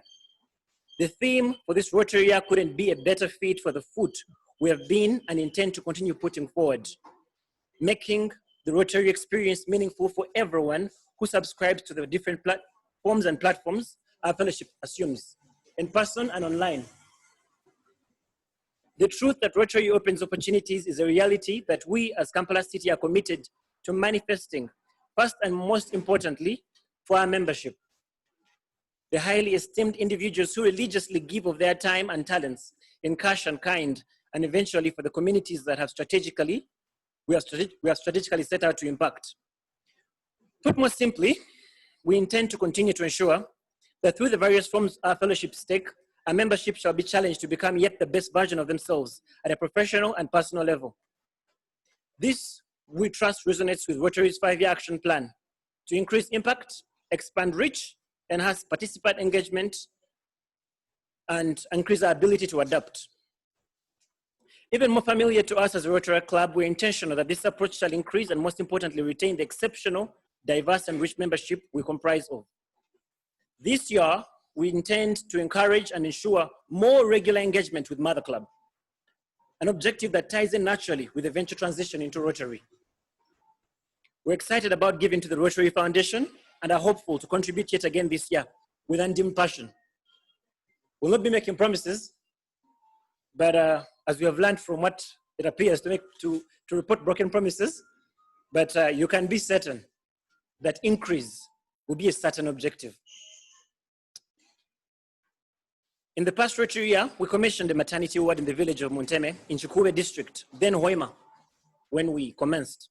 The theme for this Rotary year couldn't be a better fit for the foot we have been and intend to continue putting forward, making the Rotary experience meaningful for everyone who subscribes to the different forms and platforms our fellowship assumes, in person and online. The truth that Rotary Opens Opportunities is a reality that we as Kampala City are committed to manifesting, first and most importantly, for our membership. The highly esteemed individuals who religiously give of their time and talents in cash and kind, and eventually for the communities that have we are strategically set out to impact. Put more simply, we intend to continue to ensure that through the various forms our fellowships take, our membership shall be challenged to become yet the best version of themselves at a professional and personal level. This, we trust, resonates with Rotary's 5-year action plan to increase impact, expand reach, enhance participant engagement, and increase our ability to adapt. Even more familiar to us as a Rotaract Club, we're intentional that this approach shall increase and most importantly retain the exceptional, diverse and rich membership we comprise of. This year, we intend to encourage and ensure more regular engagement with Mother Club, an objective that ties in naturally with eventual transition into Rotary. We're excited about giving to the Rotary Foundation and are hopeful to contribute yet again this year with undimmed passion. We'll not be making promises, but as we have learned from what it appears to report broken promises, but you can be certain that increase will be a certain objective. In the past Rotary year, we commissioned a maternity ward in the village of Munteme in Chikube district, then Hoima, when we commenced.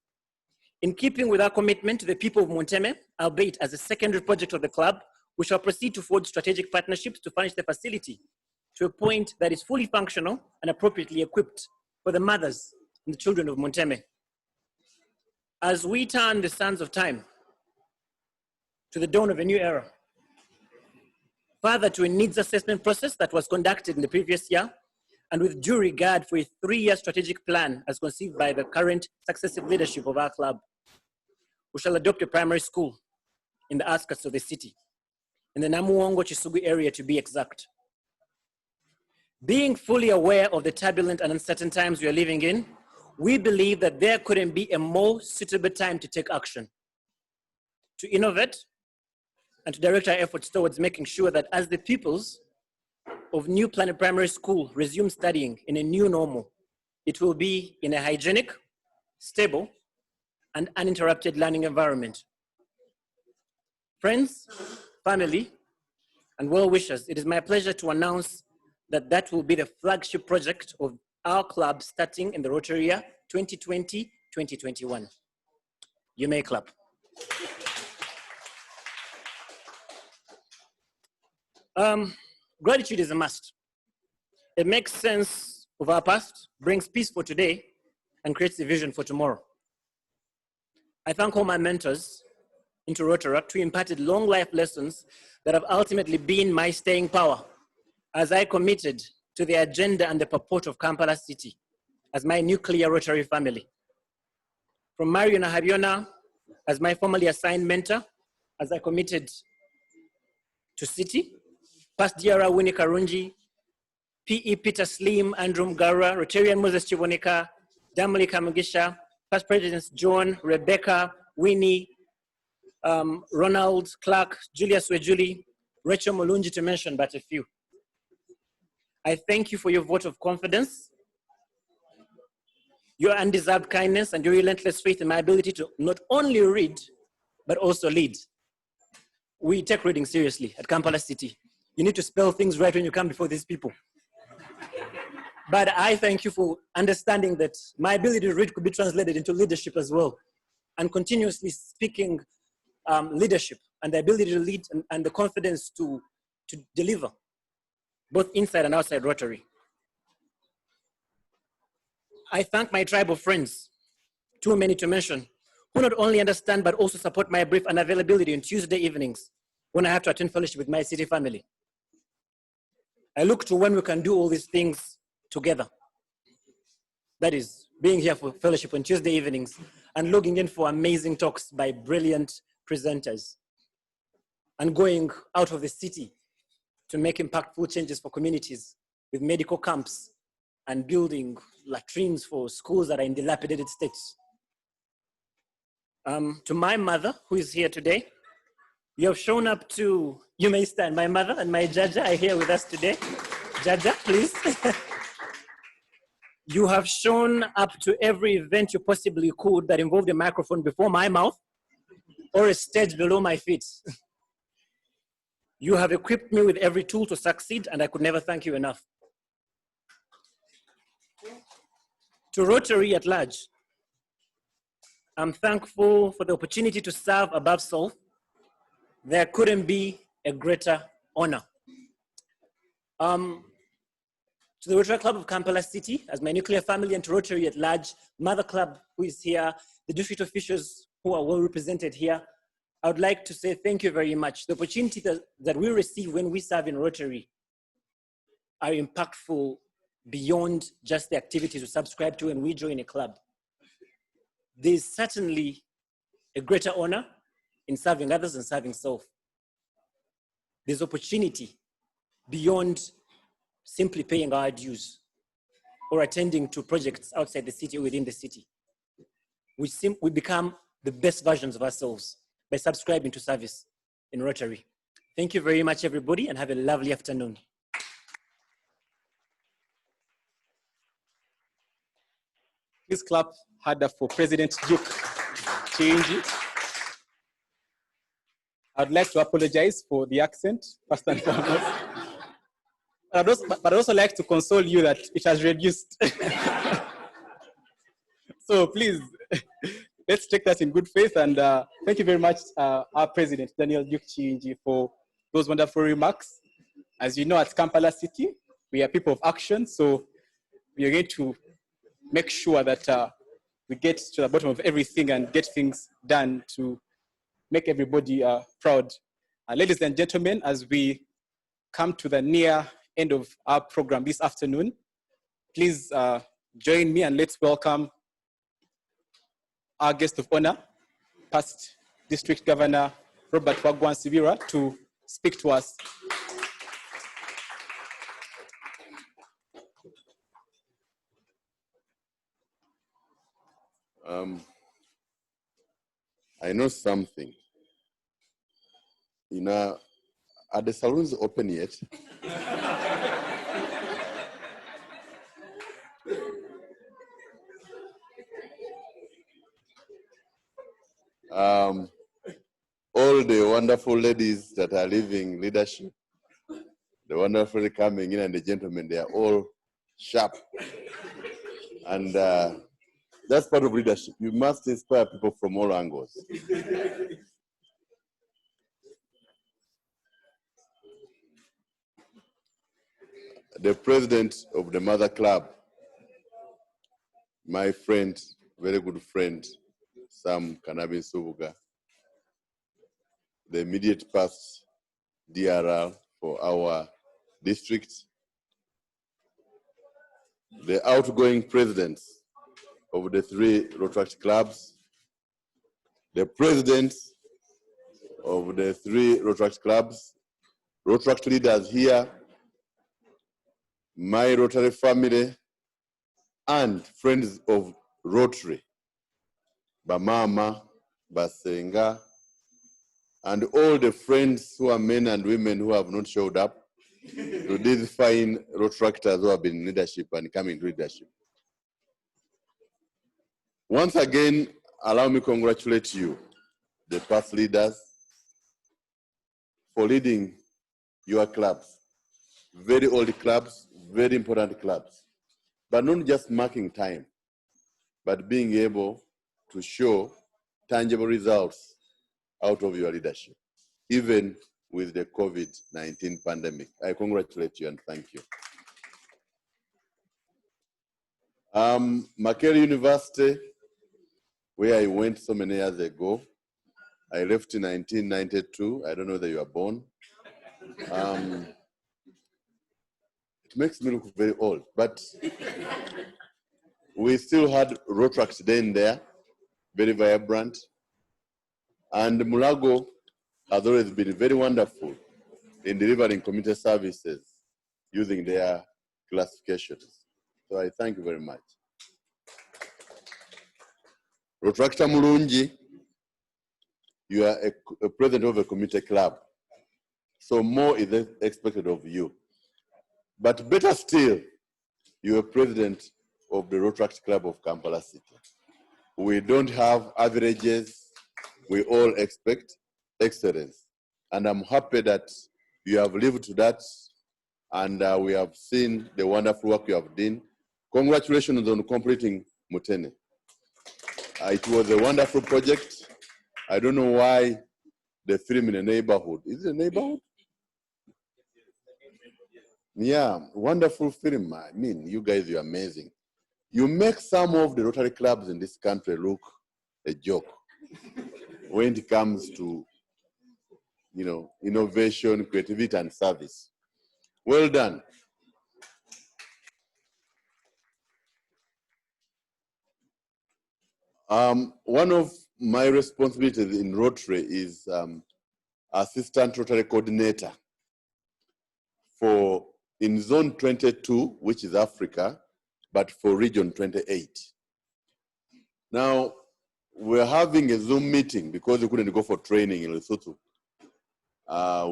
In keeping with our commitment to the people of Munteme, albeit as a secondary project of the club, we shall proceed to forge strategic partnerships to furnish the facility to a point that is fully functional and appropriately equipped for the mothers and the children of Munteme. As we turn the sands of time to the dawn of a new era, further to a needs assessment process that was conducted in the previous year, and with due regard for a 3-year strategic plan as conceived by the current successive leadership of our club, we shall adopt a primary school in the outskirts of the city, in the Namuwongo-Kisugu area to be exact. Being fully aware of the turbulent and uncertain times we are living in, we believe that there couldn't be a more suitable time to take action, to innovate, and to direct our efforts towards making sure that as the pupils of New Planet Primary School resume studying in a new normal, it will be in a hygienic, stable, and uninterrupted learning environment. Friends, family, and well-wishers, it is my pleasure to announce that that will be the flagship project of our club starting in the Rotary year 2020-2021. You may clap. Gratitude is a must. It makes sense of our past, brings peace for today, and creates a vision for tomorrow. I thank all my mentors into Rotaract who imparted long life lessons that have ultimately been my staying power as I committed to the agenda and the purport of Kampala City as my nuclear Rotary family. From Mario Nahabiona as my formally assigned mentor as I committed to City, past DRR Winnie Karungi, PE Peter Slim, Andrew Mgara, Rotarian Moses Chivonika, Damali Kamugisha, past presidents John, Rebecca, Winnie, Ronald, Clark, Julius Wejuli, Rachel Mulungi, to mention but a few. I thank you for your vote of confidence, your undeserved kindness, and your relentless faith in my ability to not only read, but also lead. We take reading seriously at Kampala City. You need to spell things right when you come before these people. But I thank you for understanding that my ability to read could be translated into leadership as well, and continuously speaking leadership and the ability to lead and the confidence to deliver, both inside and outside Rotary. I thank my tribe of friends, too many to mention, who not only understand but also support my brief and availability on Tuesday evenings when I have to attend fellowship with my city family. I look to when we can do all these things together. That is, being here for fellowship on Tuesday evenings and logging in for amazing talks by brilliant presenters, and going out of the city to make impactful changes for communities with medical camps and building latrines for schools that are in dilapidated states. To my mother, who is here today, you have shown up to, you may stand, my mother and my Jaja are here with us today. Jaja, please. You have shown up to every event you possibly could that involved a microphone before my mouth or a stage below my feet. You have equipped me with every tool to succeed, and I could never thank you enough. To Rotary at large, I'm thankful for the opportunity to serve above self. There couldn't be a greater honor. To the Rotary Club of Kampala City, as my nuclear family, and to Rotary at large, Mother Club, who is here, the district officials who are well represented here, I would like to say thank you very much. The opportunity that we receive when we serve in Rotary are impactful beyond just the activities we subscribe to and we join a club. There's certainly a greater honor in serving others and serving self. There's opportunity beyond simply paying our dues or attending to projects outside the city or within the city. We become the best versions of ourselves by subscribing to service in Rotary. Thank you very much, everybody, and have a lovely afternoon. Please clap harder for President Duke KIYINGI. I'd like to apologize for the accent, first and foremost. But I'd also like to console you that it has reduced. So please, let's take that in good faith. And thank you very much, our President, Daniel Duke KIYINGI, for those wonderful remarks. As you know, at Kampala City, we are people of action. So we are going to make sure that we get to the bottom of everything and get things done to make everybody proud. Ladies and gentlemen, as we come to the near end of our program this afternoon, please join me and let's welcome our guest of honor, past District Governor Robert Wagwan-Sibira, to speak to us. I know something. You know, are the saloons open yet? All the wonderful ladies that are leaving leadership, the wonderfully coming in, and the gentlemen, they are all sharp. And that's part of leadership. You must inspire people from all angles. The president of the Mother Club, my friend, very good friend, Sam Kanabin-Subuga, the immediate past DRR for our district, the outgoing presidents of the 3 Rotaract clubs, the presidents of the 3 Rotaract clubs, Rotaract leaders here, my Rotary family, and friends of Rotary, Bamama, Basenga, and all the friends who are men and women who have not showed up, to these fine Rotaractors who have been in leadership and coming to leadership. Once again, allow me to congratulate you, the past leaders, for leading your clubs. Very old clubs, very important clubs. But not just marking time, but being able to show tangible results out of your leadership, even with the COVID-19 pandemic. I congratulate you and thank you. Makerere University, where I went so many years ago, I left in 1992. I don't know whether you were born. It makes me look very old, but we still had Rotaract then there, very vibrant. And Mulago has always been very wonderful in delivering community services using their classifications. So I thank you very much. Rotaract Mulungi, you are a president of a community club. So more is expected of you. But better still, you are president of the Rotaract Club of Kampala City. We don't have averages. We all expect excellence. And I'm happy that you have lived to that, and we have seen the wonderful work you have done. Congratulations on completing Mutene. It was a wonderful project. I don't know why the film in a neighborhood. Is it a neighborhood? Yeah, wonderful film. I mean, you guys, you're amazing. You make some of the Rotary clubs in this country look a joke when it comes to, you know, innovation, creativity, and service. Well done. One of my responsibilities in Rotary is Assistant Rotary Coordinator for in Zone 22, which is Africa, but for Region 28. Now, we're having a Zoom meeting because we couldn't go for training in Lesotho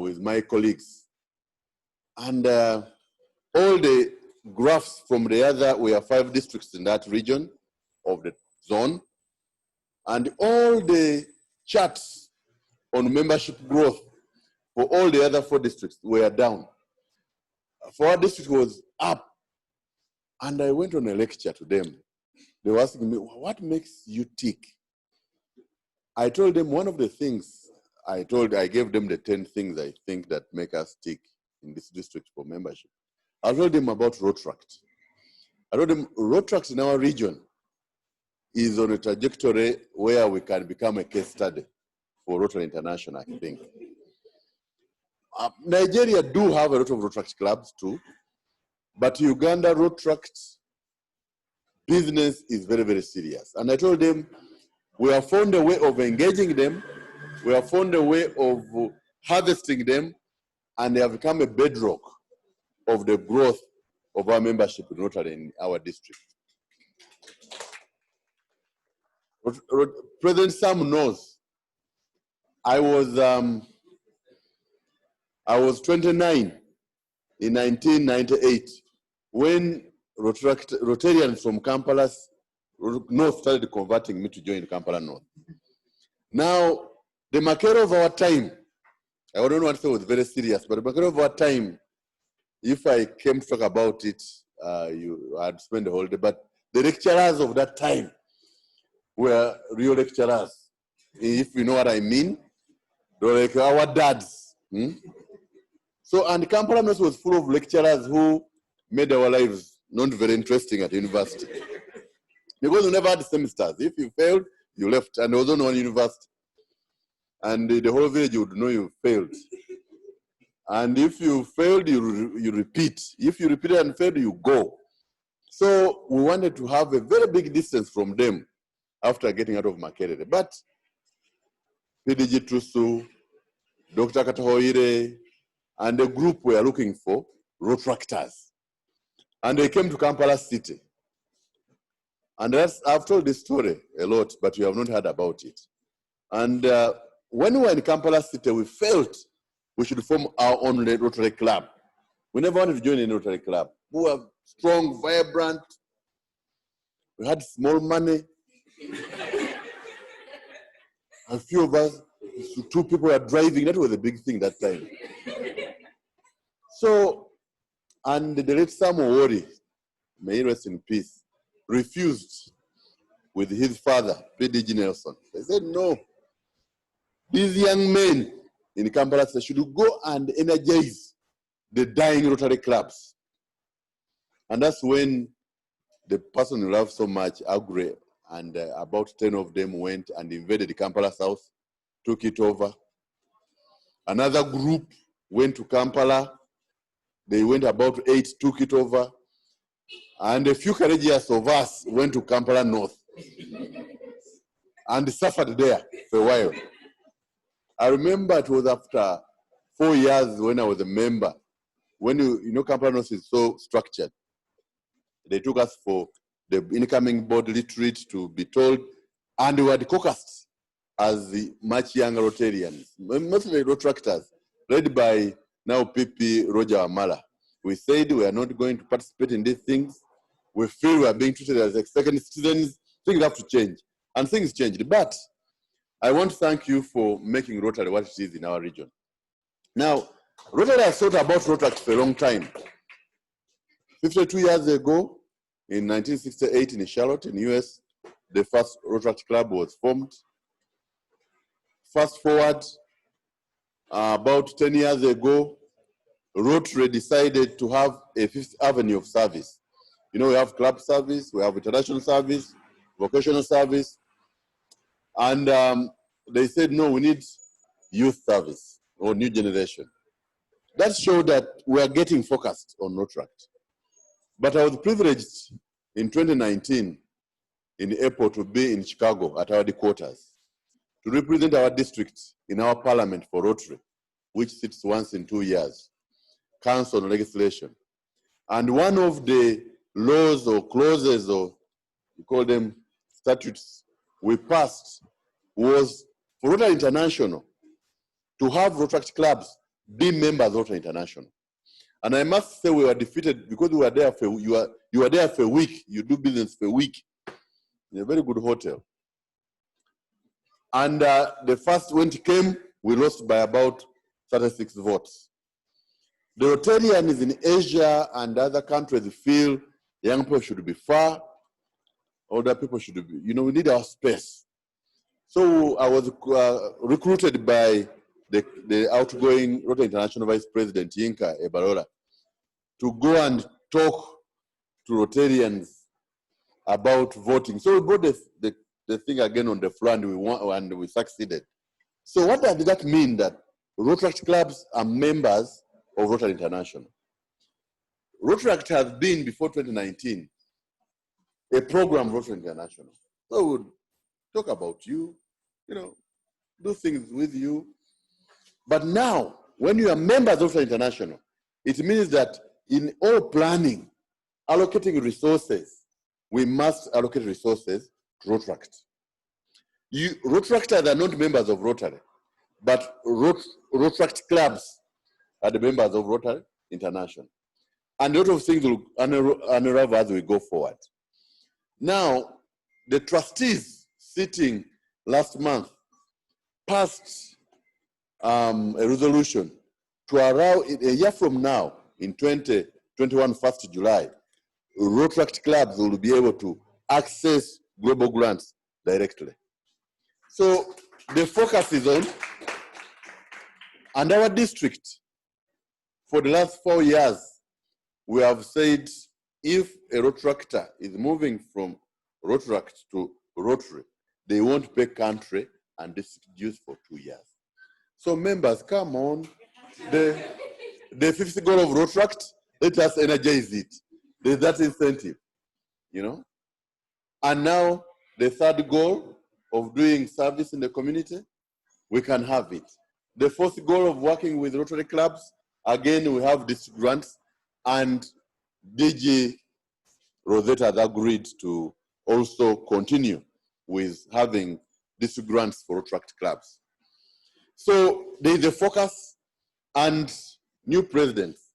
with my colleagues. And all the graphs from the other, we have 5 districts in that region of the zone, and all the charts on membership growth for all the other 4 districts were down. For our district was up. And I went on a lecture to them. They were asking me, what makes you tick? I told them one of the things, I gave them the 10 things I think that make us tick in this district for membership. I told them about Rotaract. I told them Rotaract in our region is on a trajectory where we can become a case study for Rotary International, I think. Nigeria do have a lot of Rotaract clubs too, but Uganda Rotaract business is very, very serious. And I told them, we have found a way of engaging them, we have found a way of harvesting them, and they have become a bedrock of the growth of our membership in Rotary in our district. President Sam knows, I was 29 in 1998 when Rotarians from Kampala North started converting me to join Kampala North. Now, the Makerere of our time, I don't know what to say was very serious, but the Makerere of our time, if I came to talk about it, I'd spend the whole day, but the lecturers of that time were real lecturers, if you know what I mean. They were like our dads. So, and Kampala North was full of lecturers who made our lives not very interesting at university. Because we never had semesters. If you failed, you left, and there was only one university. And the whole village would know you failed. And if you failed, you repeat. If you repeated and failed, you go. So we wanted to have a very big distance from them after getting out of Makerere. But PDG Trusu, Dr. Katahoire, and the group were looking for Rotaractors. And they came to Kampala City. And I've told this story a lot, but you have not heard about it. And when we were in Kampala City, we felt we should form our own Rotary Club. We never wanted to join any Rotary Club. We were strong, vibrant. We had small money. A few of us, 2 people were driving. That was a big thing that time. So, and the late Samuel Wori, may he rest in peace, refused with his father, PDG Nelson. They said, no, these young men in Kampala should go and energize the dying Rotary clubs. And that's when the person who loved so much, Agre, and about 10 of them went and invaded the Kampala South, took it over. Another group went to Kampala. They went about 8, took it over. And a few courageous of us went to Kampala North and suffered there for a while. I remember it was after 4 years when I was a member. When you know Kampala North is so structured. They took us for the incoming board retreat to be told, and we were caucused as the much younger Rotarians, mostly Rotaractors, led by now PP Roger Amala. We said we are not going to participate in these things. We feel we are being treated as second citizens. Things have to change, and things changed. But I want to thank you for making Rotary what it is in our region. Now, Rotary has thought about Rotaract for a long time. 52 years ago, in 1968 in Charlotte, in the US, the first Rotaract Club was formed. Fast forward, about 10 years ago, Rotary decided to have a 5th avenue of service. You know, we have club service, we have international service, vocational service, and they said, no, we need youth service or new generation. That showed that we are getting focused on Rotaract. But I was privileged in 2019 in April to be in Chicago at our headquarters to represent our district in our parliament for Rotary, which sits once in 2 years, council on legislation. And one of the laws or clauses, or you call them statutes, we passed was for Rotary International to have Rotaract clubs be members of Rotary International. And I must say we were defeated because we were there for, you were there for a week, you do business for a week in a very good hotel. And the first, when it came, we lost by about 36 votes. The Rotarians in Asia and other countries feel young people should be far, older people should be, you know, we need our space. So I was recruited by the outgoing Rotary International Vice President, Yinka Ebarola, to go and talk to Rotarians about voting. So we brought the thing again on the floor and we succeeded. So what does that mean? That Rotaract clubs are members of Rotary International. Rotaract has been, before 2019, a program of Rotary International. So we'll talk about you, you know, do things with you. But now, when you are members of Rotary International, it means that in all planning, allocating resources, we must allocate resources to Rotaract. Rotaractors are not members of Rotary, but Rotaract clubs are the members of Rotary International. And a lot of things will unravel as we go forward. Now, the trustees sitting last month passed a resolution to allow, a year from now, in 2021, 1st July, Rotaract clubs will be able to access global grants directly. So the focus is on, and our district, for the last 4 years, we have said if a Rotaractor is moving from Rotaract to Rotary, they won't pay country and district dues for 2 years. So members, come on. The fifth goal of Rotaract, let us energize it. There's that incentive, you know. And now the third goal of doing service in the community, we can have it. The fourth goal of working with Rotary clubs, again, we have district grants, and DG Rosetta has agreed to also continue with having district grants for Rotaract clubs. So there is a focus, and new presidents,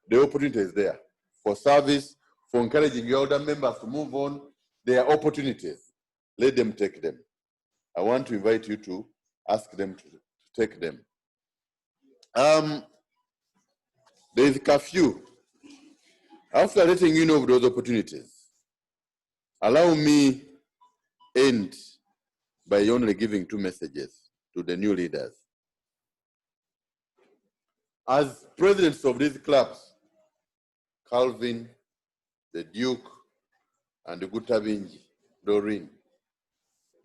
the opportunity is there for service, for encouraging your older members to move on. There are opportunities. Let them take them. I want to invite you to ask them to take them. There is a curfew. After letting you know of those opportunities, allow me end by only giving 2 messages to the new leaders. As presidents of these clubs, Calvin, the Duke, and the Gutabinji, Doreen,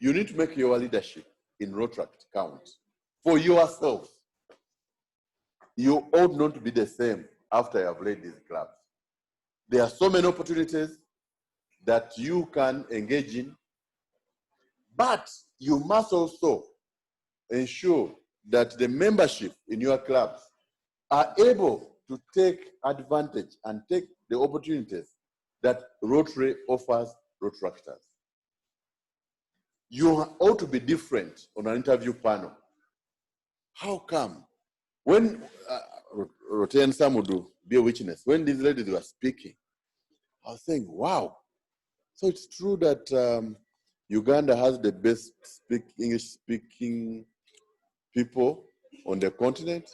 you need to make your leadership in Rotaract count for yourselves. You ought not to be the same after you have led these clubs. There are so many opportunities that you can engage in, but you must also ensure that the membership in your clubs are able to take advantage and take the opportunities that Rotary offers Rotaractors. You ought to be different on an interview panel. How come? When Rotary and some would be a witness, when these ladies were speaking, I was saying, wow. So it's true that Uganda has the best English-speaking people on the continent.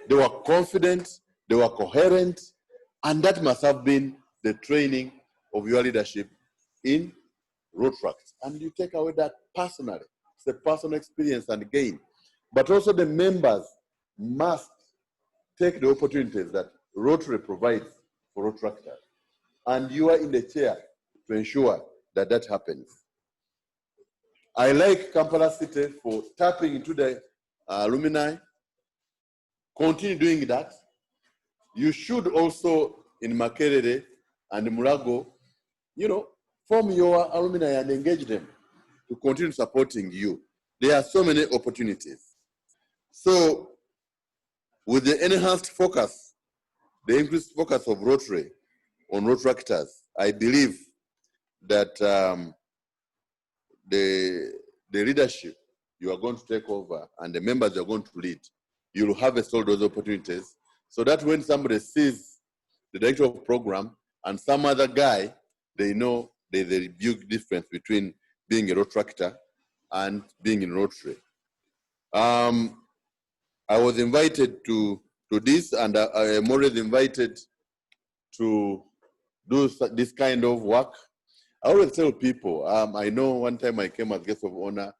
They were confident, they were coherent, and that must have been the training of your leadership in Rotaract. And you take away that personally. It's a personal experience and gain. But also the members must take the opportunities that Rotary provides for Rotaractors. And you are in the chair to ensure that that happens. I like Kampala City for tapping into the alumni. Continue doing that. You should also, in Makerere and Mulago, you know, form your alumni and engage them to continue supporting you. There are so many opportunities. So, with the enhanced focus, the increased focus of Rotary on Rotaractors, I believe that the leadership you are going to take over and the members you are going to lead, you will harvest all those opportunities so that when somebody sees the director of program and some other guy, they know there's a big difference between being a Rotaractor and being in Rotary. I was invited to this, and I am always invited to do this kind of work. I always tell people, I know one time I came as guest of honor,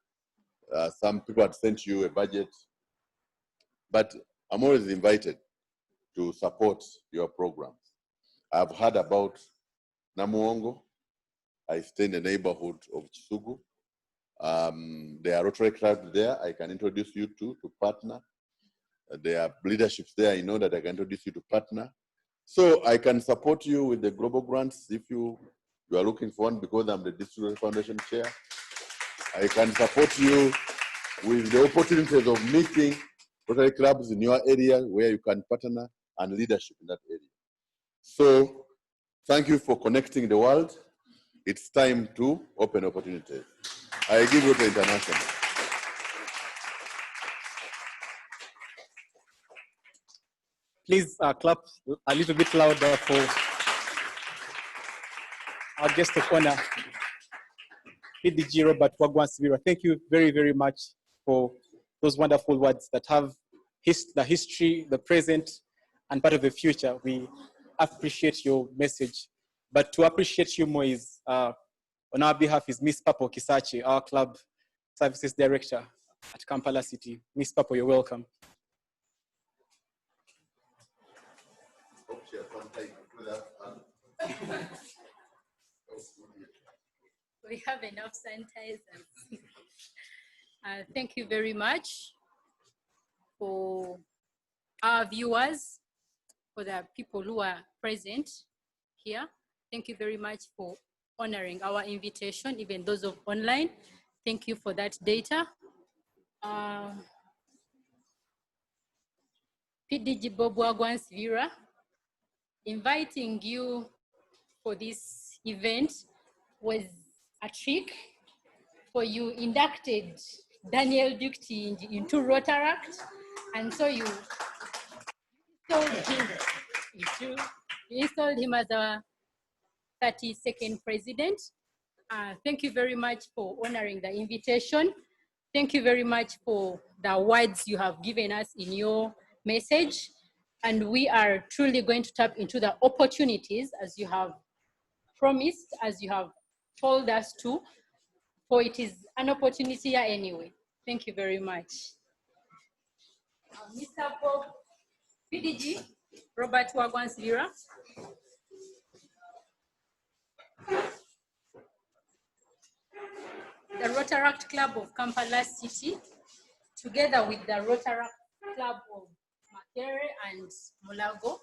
some people had sent you a budget, but I'm always invited to support your programs. I've heard about Namuongo. I stay in the neighborhood of Chisugu. There are Rotary clubs there I can introduce you to partner. There are leaderships there I know that I can introduce you to partner. So I can support you with the global grants if you are looking for one, because I'm the District Foundation Chair. I can support you with the opportunities of meeting Rotary clubs in your area where you can partner and leadership in that area. So thank you for connecting the world. It's time to open opportunities. I give Rotary International. Please clap a little bit louder for our guest of honor, PDG Robert Wagwan-Sibirwa. Thank you very, very much for those wonderful words that have the history, the present, and part of the future. We appreciate your message. But to appreciate you more is, on our behalf, is Miss Papo Kisache, our club services director at Kampala City. Miss Papo, you're welcome. We have enough sanitizers. Thank you very much for our viewers, for the people who are present here. Thank you very much for honoring our invitation, even those of online. Thank you for that data. PDG Bob Wagwansivira, inviting you for this event was a trick. For you inducted Daniel Dukti into Rotaract, and so you installed him as our 32nd president. Thank you very much for honoring the invitation. Thank you very much for the words you have given us in your message. And we are truly going to tap into the opportunities as you have promised, as you have told us to, for it is an opportunity here anyway. Thank you very much. Mr. Bob, PDG, Robert Wagwansivira. The Rotaract Club of Kampala City, together with the Rotaract Club of Makerere and Mulago,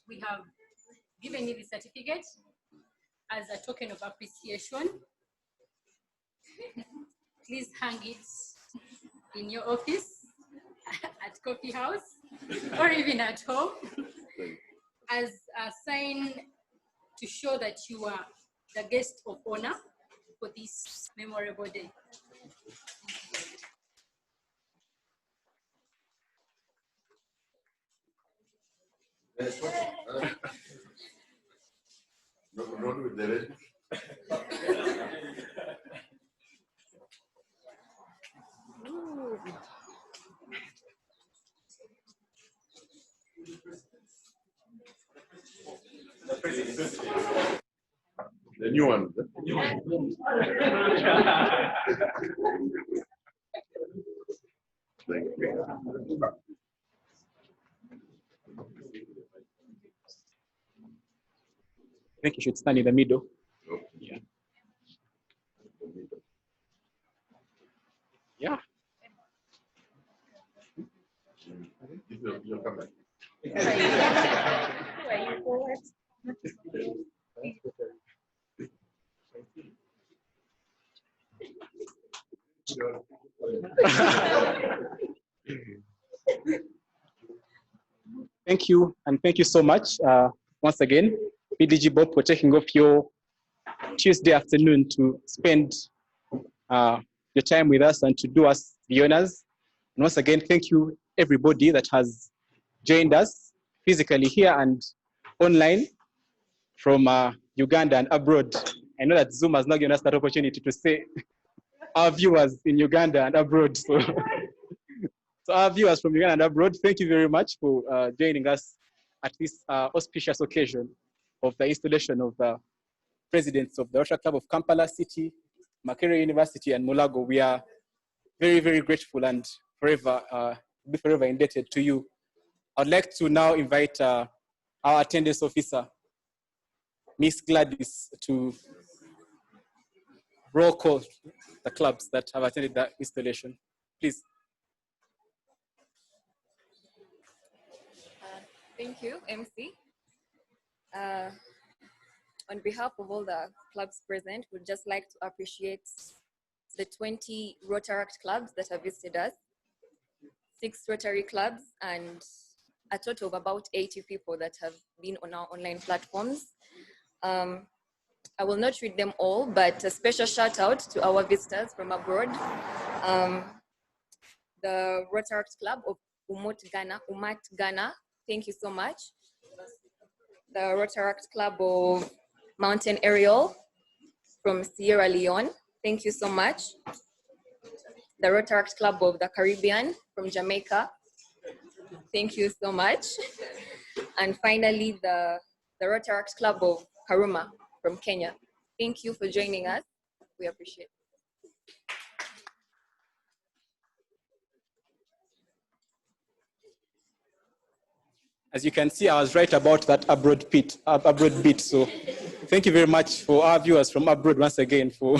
we have given you the certificate as a token of appreciation. Please hang it in your office, at coffee house, or even at home, as a sign to show that you are the guest of honor for this memorable day. Not with the rest. The new one. Thank you. I think you should stand in the middle. Yeah. Yeah. You'll come back. Thank you, and thank you so much once again, PDG Bob, for taking off your Tuesday afternoon to spend your time with us and to do us the honors. And once again, thank you everybody that has joined us physically here and online from Uganda and abroad. I know that Zoom has not given us that opportunity to say our viewers in Uganda and abroad. So, so our viewers from Uganda and abroad, thank you very much for joining us at this auspicious occasion of the installation of the presidents of the Rotary Club of Kampala City, Makerere University, and Mulago. We are very, very grateful and forever, be forever indebted to you. I'd like to now invite our attendance officer, Miss Gladys, to roll call the clubs that have attended the installation. Please. Thank you, MC. On behalf of all the clubs present, we'd just like to appreciate the 20 Rotaract clubs that have visited us, 6 Rotary clubs, and a total of about 80 people that have been on our online platforms. I will not read them all, but a special shout out to our visitors from abroad. The Rotaract Club of Umat, Ghana, thank you so much. The Rotaract Club of Mountain Aerial from Sierra Leone, thank you so much. The Rotaract Club of the Caribbean from Jamaica, thank you so much. And finally, the Rotaract Club of Karuma from Kenya. Thank you for joining us. We appreciate it. As you can see, I was right about that abroad bit. So thank you very much for our viewers from abroad once again for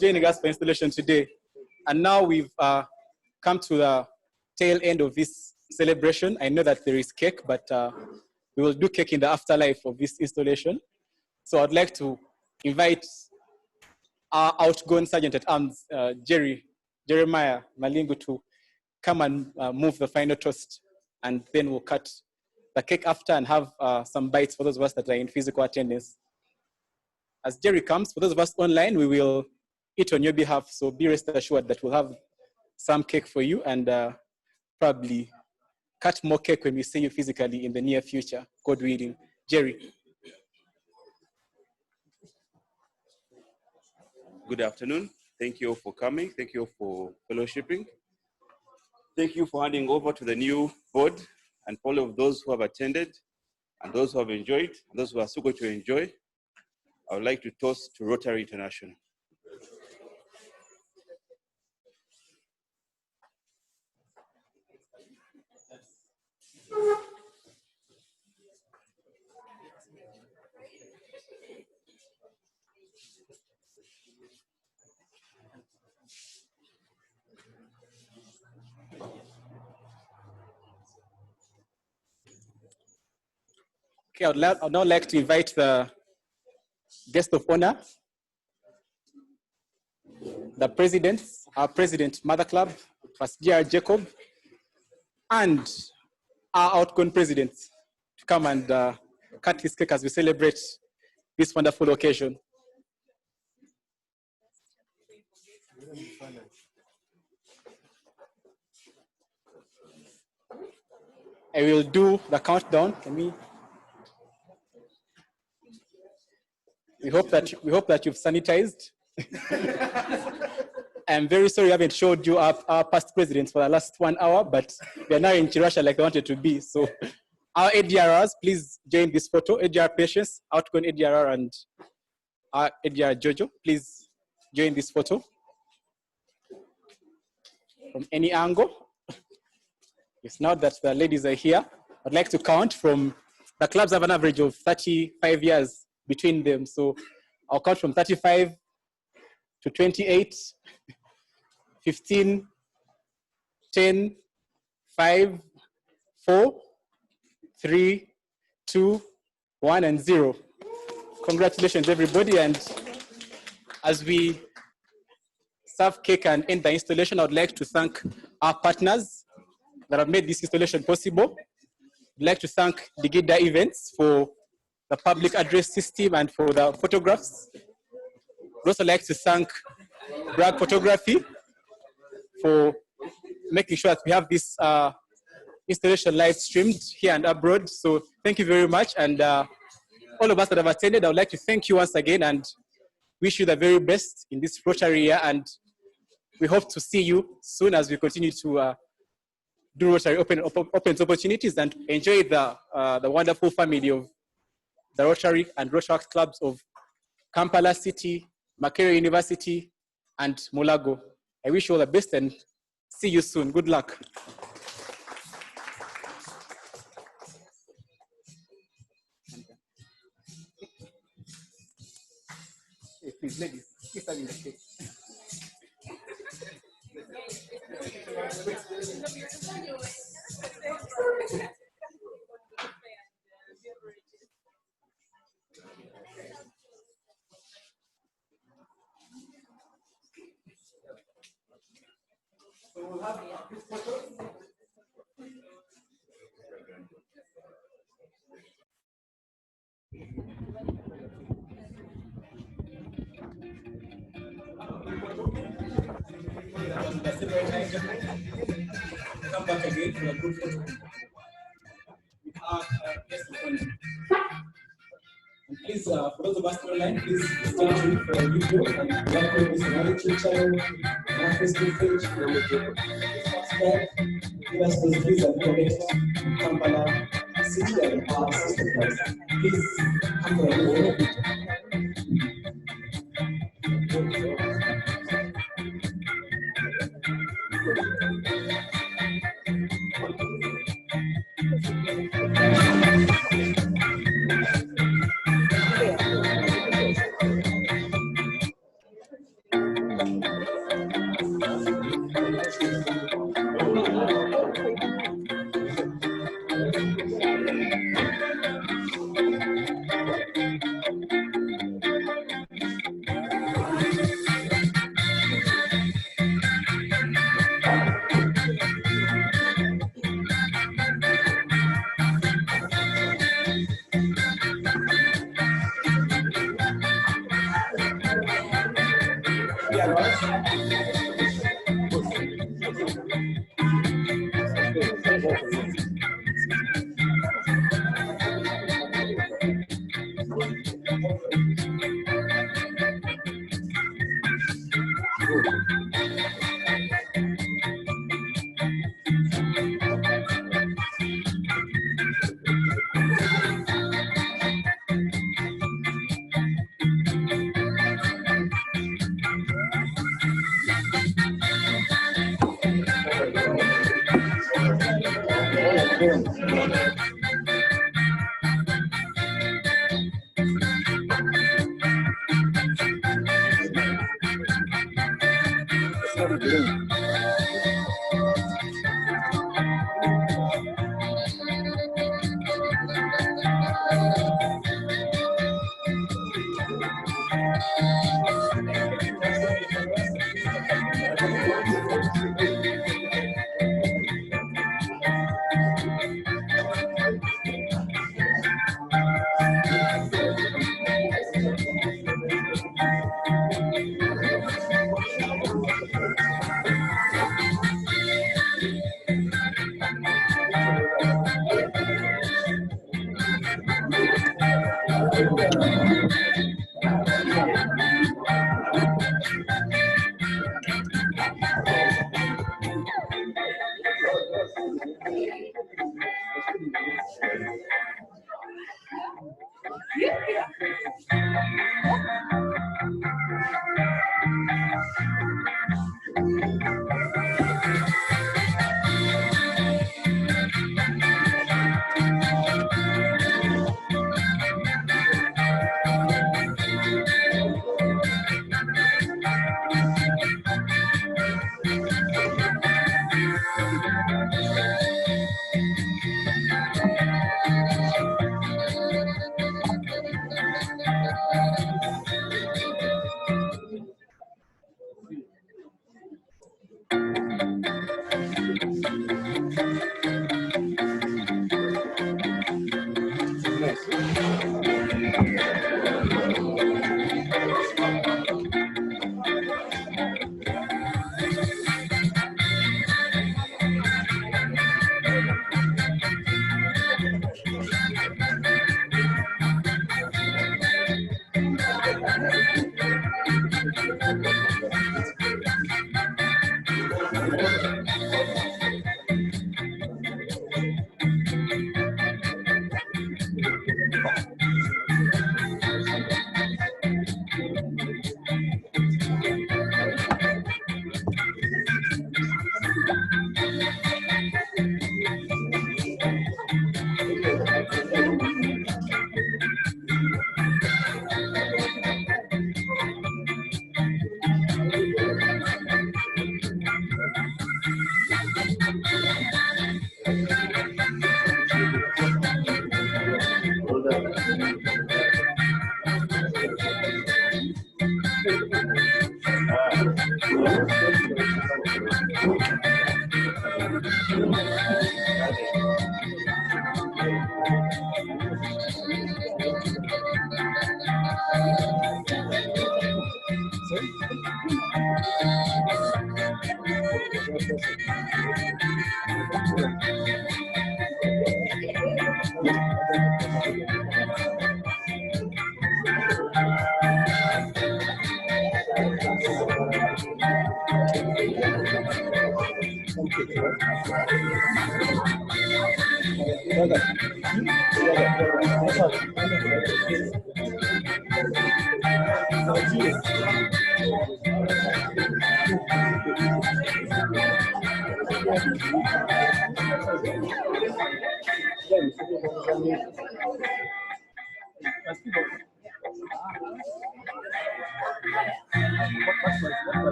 joining us for installation today. And now we've come to the tail end of this celebration. I know that there is cake, but we will do cake in the afterlife of this installation. So I'd like to invite our outgoing Sergeant at Arms, Jeremiah Malingu, to come and move the final toast, and then we'll cut the cake after and have some bites for those of us that are in physical attendance. As Jerry comes, for those of us online, we will eat on your behalf, so be rest assured that we'll have some cake for you and probably cut more cake when we see you physically in the near future, God willing. Jerry. Good afternoon. Thank you for coming. Thank you for fellowshipping. Thank you for handing over to the new board and all of those who have attended and those who have enjoyed, and those who are still going to enjoy. I would like to toast to Rotary International. Okay, I'd now like to invite the guest of honor, the president, our president, Mother Club, First J.R. Jacob, and our outgoing president to come and cut his cake as we celebrate this wonderful occasion. I will do the countdown. Can we? We hope that you've sanitized. I'm very sorry I haven't showed you our past presidents for the last 1 hour, but we are now in Chirasha like they wanted to be. So our ADRRs, please join this photo. ADR Patience, outgoing ADRR, and our ADR Jojo, please join this photo. From any angle. It's now that the ladies are here, I'd like to count from, the clubs have an average of 35 years between them. So I'll count from 35 to 28, 15, 10, 5, 4, 3, 2, 1, and 0. Congratulations, everybody. And as we serve cake and end the installation, I would like to thank our partners that have made this installation possible. I'd like to thank Digida Events for the public address system and for the photographs. I'd also like to thank Bragg Photography for making sure that we have this installation live streamed here and abroad. So thank you very much. And all of us that have attended, I would like to thank you once again and wish you the very best in this Rotary year. And we hope to see you soon as we continue to do Rotary Opens Opportunities and enjoy the wonderful family of the Rotary and Rotaract clubs of Kampala City, Makerere University, and Mulago. I wish you all the best and see you soon. Good luck. Hey, please, ladies, please have in the cake. So we'll have this photo. Come back again for a group photo. And please, for those of us online, please stay tuned for a video and welcome this on our YouTube channel, on our Facebook page, subscribe, give us those views and connect to Kampala City and our sister clubs. Please come for a video.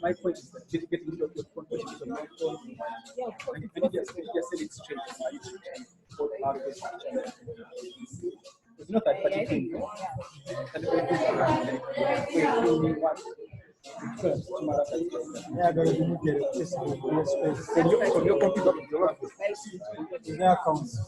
My point is that getting rid of your phone positions on my phone, and just send it straight. It's not that particular. From your computer, their accounts.